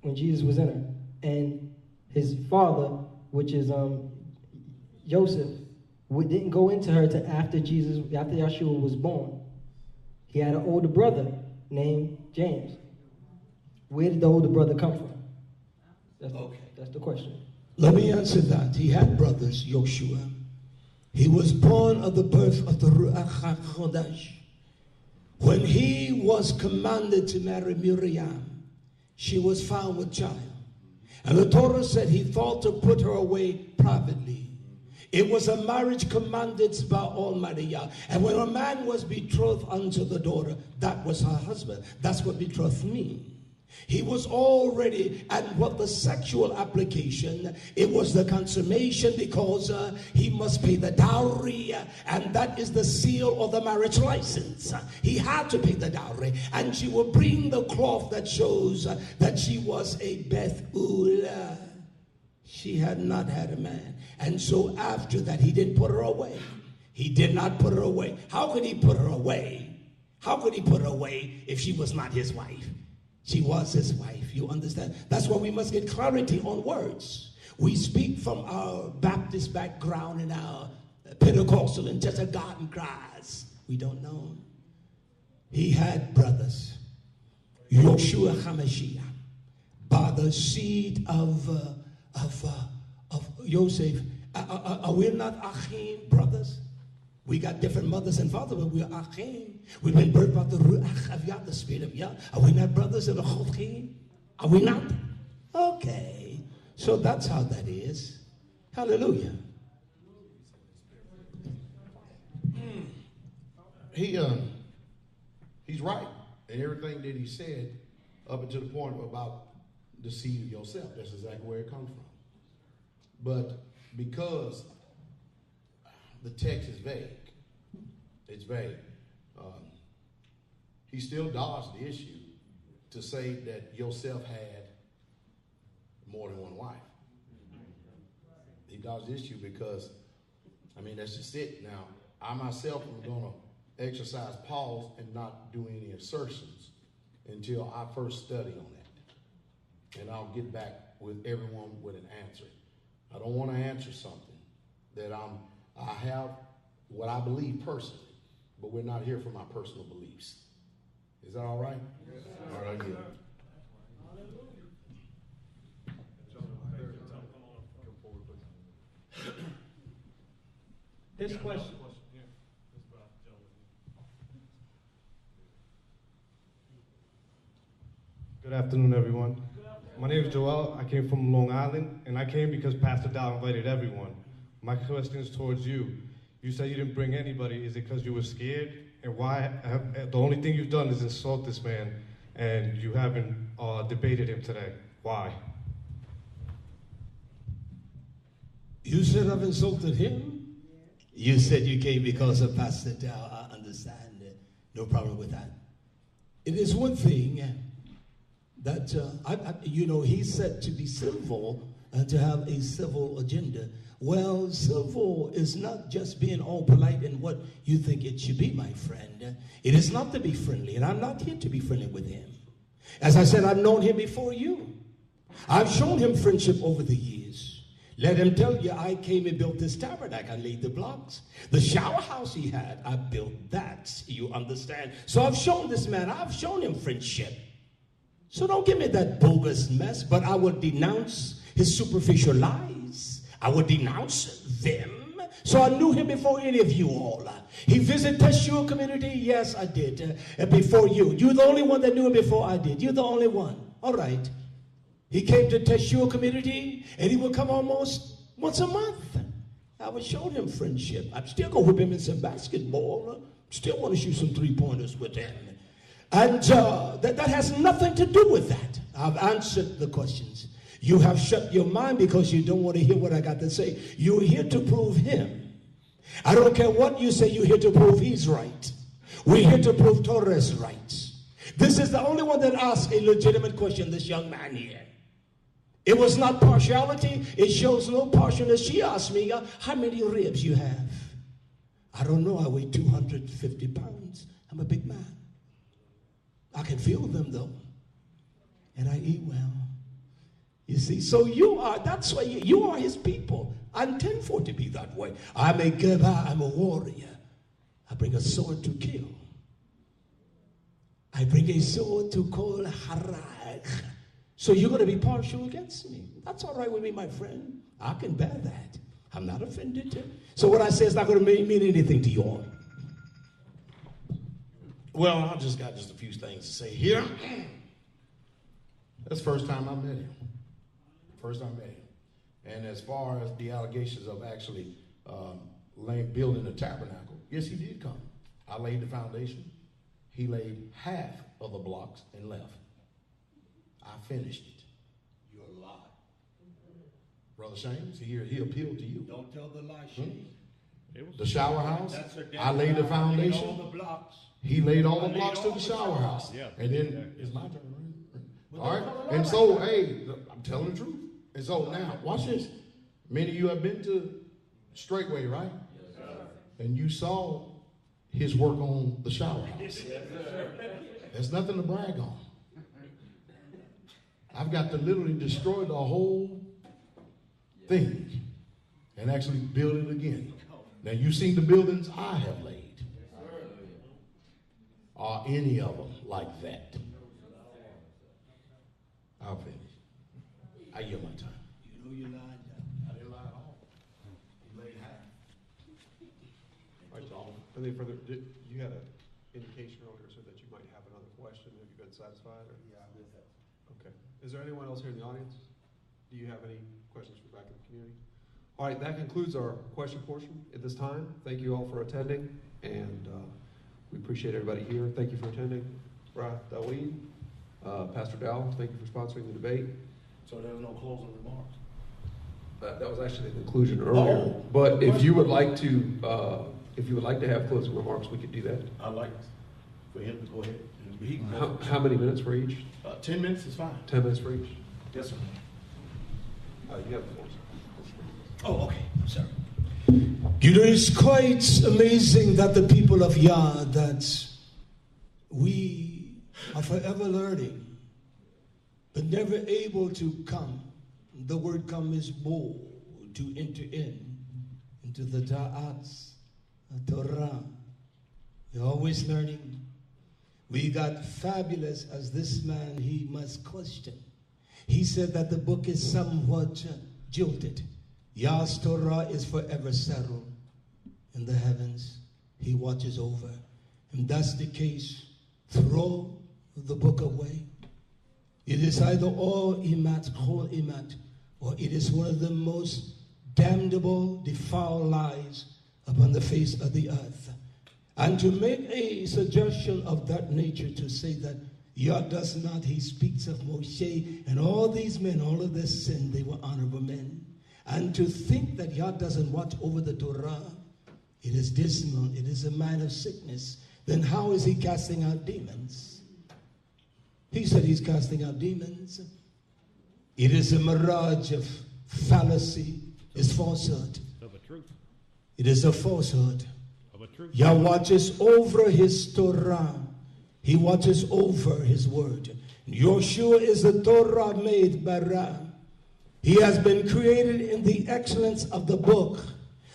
when Jesus was in her. And his father, which is Joseph, didn't go into her till after Yeshua was born. He had an older brother named James. Where did the older brother come from? That's the question. Let me answer that. He had brothers, Joshua. He was born of the birth of the Ruach HaKodesh. When he was commanded to marry Miriam, she was found with child. And the Torah said he thought to put her away privately. It was a marriage commanded by Almighty Yah. And when a man was betrothed unto the daughter, that was her husband. That's what betrothed means. He was already, and what the sexual application, it was the consummation, because he must pay the dowry, and that is the seal or the marriage license. He had to pay the dowry, and she will bring the cloth that shows that she was a Bethul. She had not had a man. And so after that, he didn't put her away. He did not put her away. How could he put her away? How could he put her away if she was not his wife? She was his wife, you understand? That's why we must get clarity on words. We speak from our Baptist background and our Pentecostal and just a garden cries. We don't know. He had brothers. Yoshua HaMashiach, by the seed of Yosef. Are we not Achim, brothers? We got different mothers and fathers, but we are Achim. We've been birthed by the Ruach of Yah, the Spirit of Yah. Are we not brothers of the Chodchim? Are we not? Okay. So that's how that is. Hallelujah. He's right in everything that he said up until the point about the seed of yourself. That's exactly where it comes from. But because the text is vague, it's vague. He still dodged the issue to say that Yosef had more than one wife. He dodged the issue because, I mean, that's just it. Now, I myself am going to exercise pause and not do any assertions until I first study on that. And I'll get back with everyone with an answer. I don't want to answer something that I have what I believe personally, but we're not here for my personal beliefs. Is that all right? Yes. All right, good. This question. Good afternoon, everyone. My name is Joel. I came from Long Island, and I came because Pastor Dowell invited everyone. My question is towards you. You said you didn't bring anybody. Is it because you were scared? And why? The only thing you've done is insult this man, and you haven't debated him today. Why? You said I've insulted him? You said you came because of Pastor Dowell. I understand. No problem with that. It is one thing that, he said to be civil and to have a civil agenda. Well, civil is not just being all polite in what you think it should be, my friend. It is not to be friendly, and I'm not here to be friendly with him. As I said, I've known him before you. I've shown him friendship over the years. Let him tell you, I came and built this tabernacle. I laid the blocks. The shower house he had, I built that. You understand? So I've shown this man, I've shown him friendship. So don't give me that bogus mess, but I will denounce his superficial lies. I would denounce them. So I knew him before any of you all. He visited Teshua community? Yes, I did. Before you. You're the only one that knew him before I did. You're the only one. All right. He came to Teshua community, and he would come almost once a month. I would show him friendship. I'm still going to whip him in some basketball. Still want to shoot some three-pointers with him. And that has nothing to do with that. I've answered the questions. You have shut your mind because you don't want to hear what I got to say. You're here to prove him. I don't care what you say, you're here to prove he's right. We're here to prove Torah's right. This is the only one that asked a legitimate question, this young man here. It was not partiality. It shows no partialness. She asked me, how many ribs you have? I don't know. I weigh 250 pounds. I'm a big man. I can feel them though. And I eat well. You see, so that's why you are his people. I intend for it to be that way. I'm a giver, I'm a warrior. I bring a sword to kill. I bring a sword to call harag. So you're going to be partial against me. That's all right with me, my friend. I can bear that. I'm not offended. So what I say is not going to mean anything to you all. Well, I just got a few things to say here. That's the first time I met him. First time I met him. And as far as the allegations of actually building a tabernacle, yes, he did come. I laid the foundation. He laid half of the blocks and left. I finished it. You're a lie. Brother Shames, he appealed to you. Don't tell the lie, Shames. The shower house, I laid the foundation. All the blocks. He laid all the blocks to the shower house. Yeah. And then it's my turn, right? All right. And so, hey, I'm telling the truth. And so now, watch this. Many of you have been to Straightway, right? Yes, sir. And you saw his work on the shower house. Yes, sir. There's nothing to brag on. I've got to literally destroy the whole thing and actually build it again. Now, you've seen the buildings I have laid. Are any of them like that? I'll finish. I yield my time. You know you lied. I didn't lie at all. You laid half. All right, Donald. Anything further? You had an indication earlier, so that you might have another question. Have you been satisfied? Or? Yeah, I'm with that. Okay. Is there anyone else here in the audience? Do you have any questions from back in the community? All right, that concludes our question portion at this time. Thank you all for attending, and we appreciate everybody here. Thank you for attending. Dowell, Pastor Dowell, thank you for sponsoring the debate. So there's no closing remarks? That was actually the conclusion earlier. Oh, but if you would like to have closing remarks, we could do that. I'd like for him to go ahead. How many minutes for each? 10 minutes is fine. 10 minutes for each? Yes, sir. You have the floor, sir. Oh, okay. I'm sorry. You know, it's quite amazing that the people of Yah, that we are forever learning, but never able to come. The word come is bo, to enter into the ta'ats, Torah. We're always learning. We got fabulous, as this man, he must question. He said that the book is somewhat jilted. Yah's Torah is forever settled in the heavens. He watches over. And that's the case. Throw the book away. It is either all imat, whole imat, or it is one of the most damnable, defiled lies upon the face of the earth. And to make a suggestion of that nature, to say that Yah does not, he speaks of Moshe and all these men, all of their sin, they were honorable men. And to think that Yah doesn't watch over the Torah, it is dismal, it is a man of sickness. Then how is he casting out demons? He said he's casting out demons. It is a mirage of fallacy, it's falsehood. Of a truth. It is a falsehood. Of a truth. Yah watches over his Torah. He watches over his word. Yoshua is the Torah made bara. He has been created in the excellence of the book.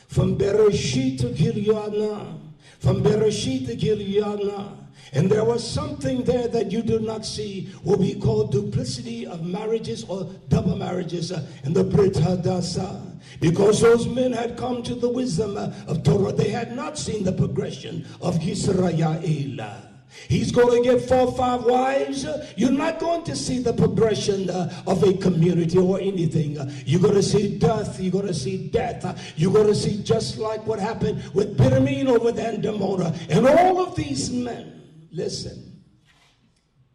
From Bereshit to Gilyana. From Bereshit to Gilyana. And there was something there that you do not see, what we call duplicity of marriages or double marriages in the Brit Hadassah. Because those men had come to the wisdom of Torah. They had not seen the progression of Yisrael. He's going to get 4 or 5 wives. You're not going to see the progression of a community or anything. You're going to see death. You're going to see death. You're going to see just like what happened with Benjamin over there in Demona. And all of these men. Listen,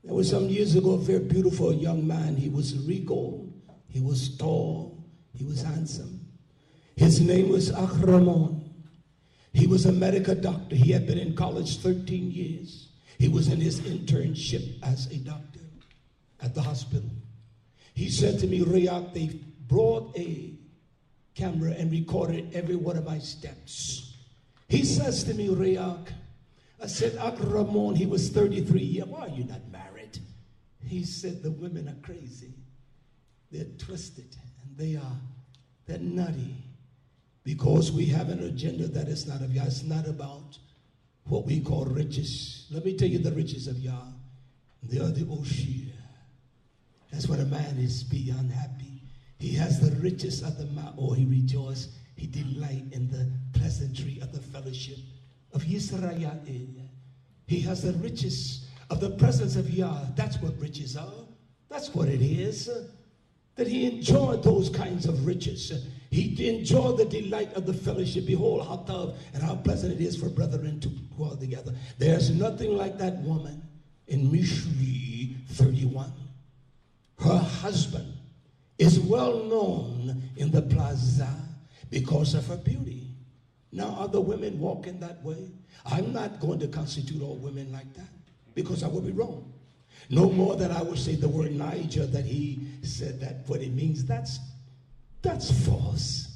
there was some years ago a very beautiful young man. He was regal, he was tall, he was handsome. His name was Achramon. He was a medical doctor. He had been in college 13 years. He was in his internship as a doctor at the hospital. He said to me, Rayak, they brought a camera and recorded every one of my steps. He says to me, Rayak, I said, Ramon, he was 33 years. Why are you not married? He said, the women are crazy. They're twisted and they're nutty because we have an agenda that is not of Yah. It's not about what we call riches. Let me tell you the riches of Yah. They are the Oshir. That's what a man is beyond happy. He has the riches of the Ma'or. He rejoices. He delight in the pleasantry of the fellowship of Yisrael. He has the riches of the presence of Yah. That's what riches are. That's what it is. That he enjoyed those kinds of riches. He enjoyed the delight of the fellowship. Behold, how tough and how pleasant it is for brethren to dwell together. There's nothing like that woman in Mishri 31. Her husband is well known in the plaza because of her beauty. Now, other women walking that way. I'm not going to constitute all women like that because I would be wrong. No more than I would say the word Niger, that he said that what it means. That's false.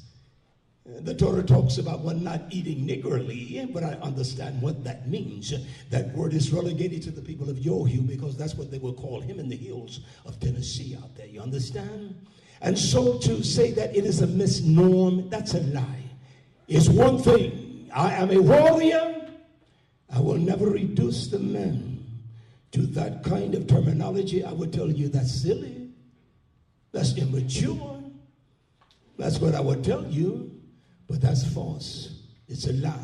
The Torah talks about one not eating niggardly, but I understand what that means. That word is relegated to the people of Yohu because that's what they will call him in the hills of Tennessee out there. You understand? And so to say that it is a misnomer, that's a lie. It's one thing. I am a warrior. I will never reduce the men to that kind of terminology. I would tell you that's silly. That's immature. That's what I would tell you. But that's false. It's a lie.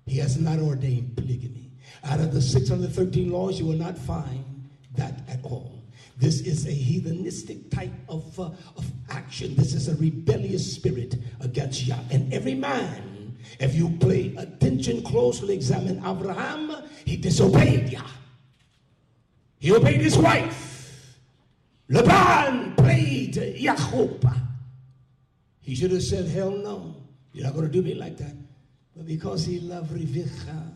He has not ordained polygamy. Out of the 613 laws, you will not find that at all. This is a heathenistic type of action. This is a rebellious spirit against Yah. And every man, if you pay attention closely, examine Abraham, he disobeyed Yah. He obeyed his wife. Laban played Yahuwah. He should have said, hell no. You're not going to do me like that. But because he loved Rivka,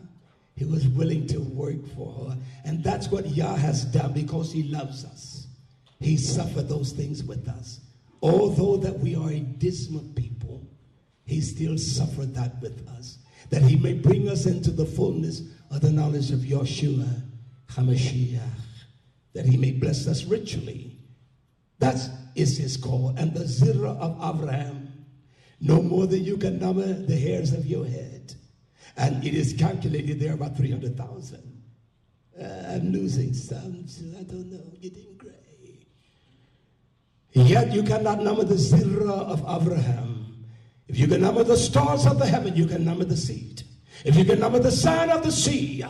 he was willing to work for her. And that's what Yah has done because he loves us. He suffered those things with us. Although that we are a dismal people, he still suffered that with us. That he may bring us into the fullness of the knowledge of Yeshua HaMashiach. That he may bless us richly. That is his call. And the Zirah of Abraham, no more than you can number the hairs of your head. And it is calculated there about 300,000. I'm losing some, so I don't know, getting gray. Yet you cannot number the Zirah of Abraham. If you can number the stars of the heaven, you can number the seed. If you can number the sand of the sea,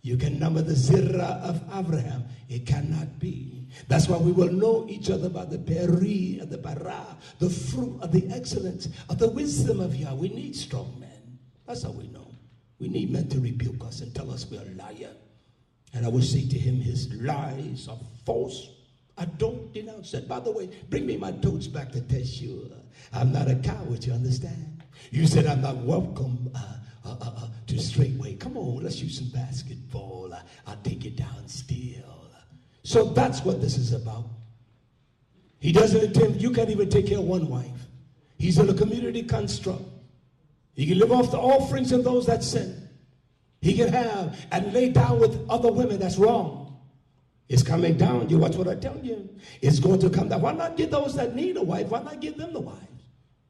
you can number the Zirah of Abraham. It cannot be. That's why we will know each other by the peri and the bara, the fruit of the excellence of the wisdom of Yah. We need strong men. That's how we know. We need men to rebuke us and tell us we're a liar. And I would say to him, his lies are false. I don't denounce that. By the way, bring me my totes back to test you. I'm not a coward, you understand? You said I'm not welcome to Straightway. Come on, let's use some basketball. I'll take you down still. So that's what this is about. He doesn't attempt, you can't even take care of one wife. He's in a community construct. He can live off the offerings of those that sin. He can have and lay down with other women. That's wrong. It's coming down. You watch what I tell you. It's going to come down. Why not give those that need a wife? Why not give them the wives?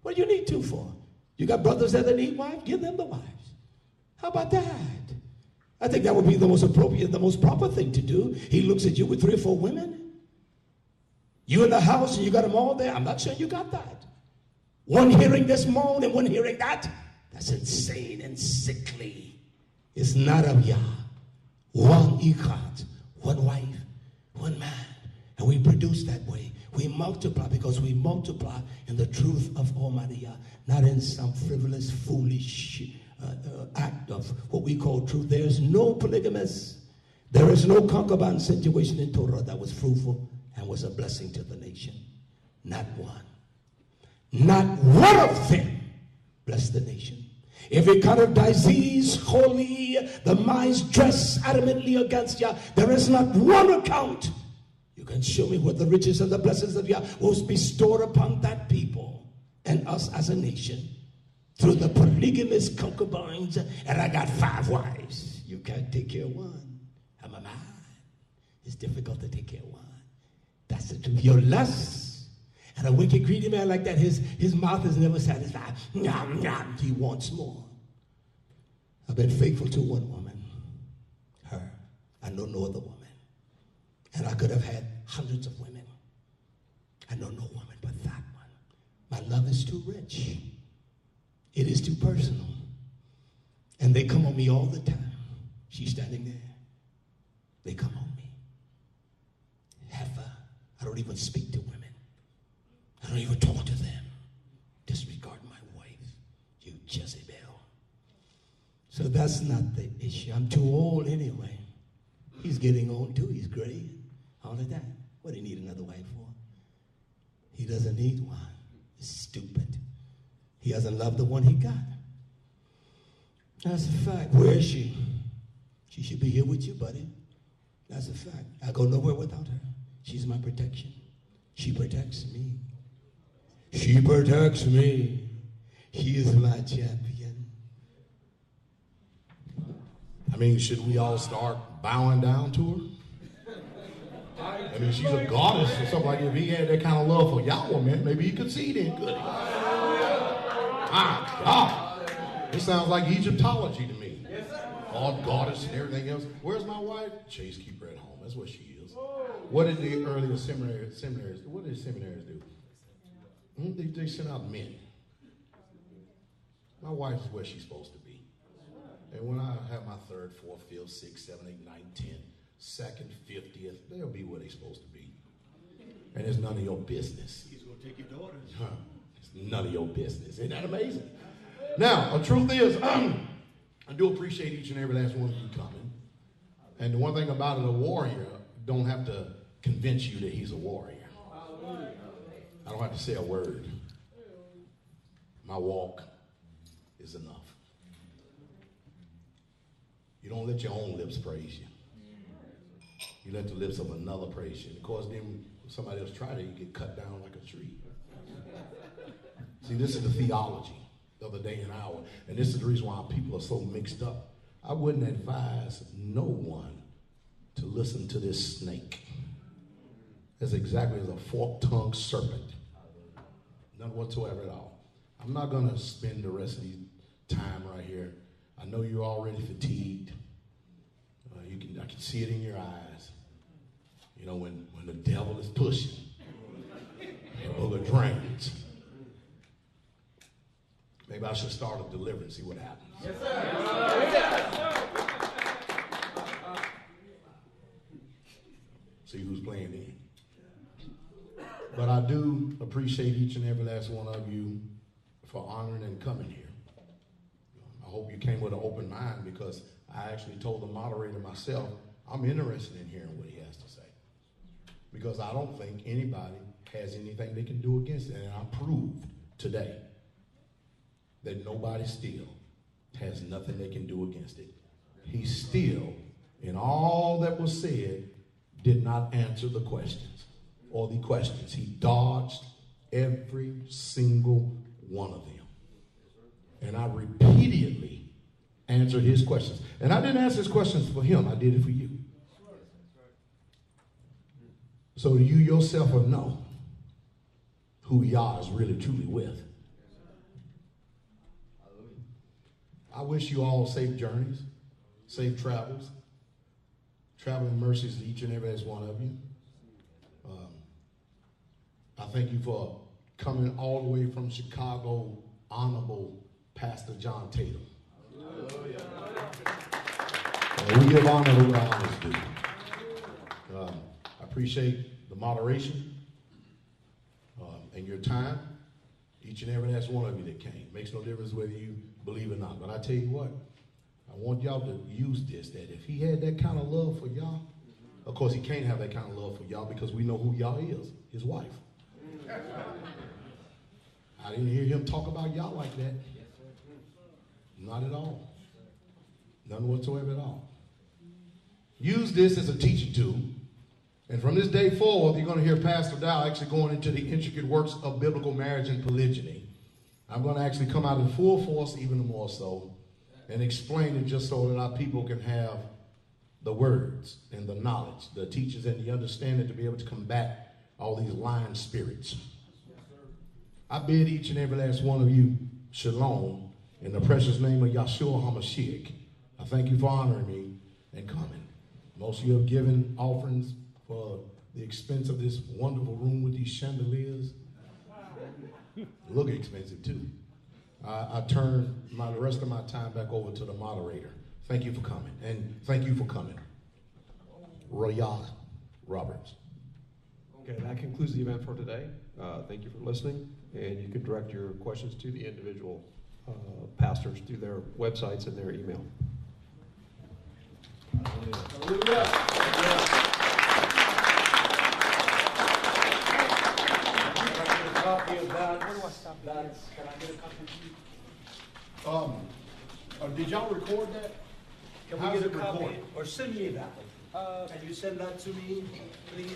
What do you need two for? You got brothers that need wives? Give them the wives. How about that? I think that would be the most appropriate, the most proper thing to do. He looks at you with 3 or 4 women. You in the house and you got them all there. I'm not saying you got that. One hearing this moan and one hearing that. That's insane and sickly. It's not of Yah. One ikat, one wife, one man. And we produce that way. We multiply because we multiply in the truth of Almighty Yah, not in some frivolous, foolish act of what we call truth. There is no polygamous. There is no concubine situation in Torah that was fruitful and was a blessing to the nation. Not one. Not one of them blessed the nation. Every kind of disease, holy, the minds dress adamantly against Yah. There is not one account you You can show me where the riches and the blessings of Yah was bestowed upon that people and us as a nation through the polygamous concubines, and I got 5 wives. You can't take care of one. I'm a man. It's difficult to take care of one. That's the truth. Your lust. And a wicked, greedy man like that, his mouth is never satisfied. Nom, nom. He wants more. I've been faithful to one woman. Her. I know no other woman. And I could have had hundreds of women. I know no woman but that one. My love is too rich. It is too personal. And they come on me all the time. She's standing there. They come on me. Heifer. I don't even speak to women. I don't even talk to them. Disregard my wife, you Jezebel. So that's not the issue. I'm too old anyway. He's getting old too. He's gray. All of that. What do you need another wife for? He doesn't need one. He's stupid. He doesn't love the one he got. That's a fact. Where is she? She should be here with you, buddy. That's a fact. I go nowhere without her. She's my protection. She protects me. She protects me. She is my champion. I mean, should we all start bowing down to her? I mean, she's a goddess or something like that. If he had that kind of love for Yahweh, man, maybe he could see then, could he? My God. It sounds like Egyptology to me. All goddess and everything else. Where's my wife? Chase, keep her at home. That's what she is. What did the earlier seminaries do? What did seminaries do? They sent out men. My wife is where she's supposed to be. And when I have my 3rd, 4th, 5th, 6th, 7th, 8th, 9th, 10th, 2nd, 50th, they'll be where they're supposed to be. And it's none of your business. He's going to take your daughters. It's none of your business. Isn't that amazing? Now, the truth is, I do appreciate each and every last one of you coming. And the one thing about it, a warrior don't have to convince you that he's a warrior. I don't have to say a word. My walk is enough. You don't let your own lips praise you. You let the lips of another praise you. Of course, then if somebody else tried it, you get cut down like a tree. See, this is the theology of the day and hour. And this is the reason why people are so mixed up. I wouldn't advise no one to listen to this snake. As exactly as a forked-tongued serpent. None whatsoever at all. I'm not going to spend the rest of the time right here. I know you're already fatigued. I can see it in your eyes. You know, when the devil is pushing, the booger drains. Maybe I should start a deliverance, see what happens. Yes, sir. See who's playing in. But I do appreciate each and every last one of you for honoring and coming here. I hope you came with an open mind because I actually told the moderator myself, I'm interested in hearing what he has to say. Because I don't think anybody has anything they can do against it. And I proved today that nobody still has nothing they can do against it. He still, in all that was said, did not answer the questions or the questions. He dodged every single one of them. And I repeatedly answered his questions. And I didn't answer his questions for him. I did it for you. So you yourself will know who Yah is really truly with. I wish you all safe journeys, safe travels, traveling mercies to each and every last one of you. I thank you for coming all the way from Chicago, Honorable Pastor John Tatum. We give honor to where honor is due. I appreciate the moderation and your time. Each and every last one of you that came. Makes no difference whether you believe or not. But I tell you what, I want y'all to use this, that if he had that kind of love for y'all, of course he can't have that kind of love for y'all because we know who y'all is, his wife. I didn't hear him talk about y'all like that. Not at all. None whatsoever at all. Use this as a teaching tool And from this day forward, you're going to hear Pastor Dowell actually going into the intricate works of biblical marriage and polygyny. I'm going to actually come out in full force, even more so, and explain it just so that our people can have the words and the knowledge, the teachers and the understanding to be able to combat all these lying spirits. I bid each and every last one of you shalom in the precious name of Yahshua HaMashiach. I thank you for honoring me and coming. Most of you have given offerings for the expense of this wonderful room with these chandeliers. Look expensive too. I turn the rest of my time back over to the moderator. Thank you for coming, and thank you for coming. Royal Roberts. Okay, that concludes the event for today. Thank you for listening, and you can direct your questions to the individual pastors through their websites and their email. Copy of that. Where do I stop? Can I get a copy? Did y'all record that? Can How's we get it a copy? recorded? Or send me that? Can you send that to me, please?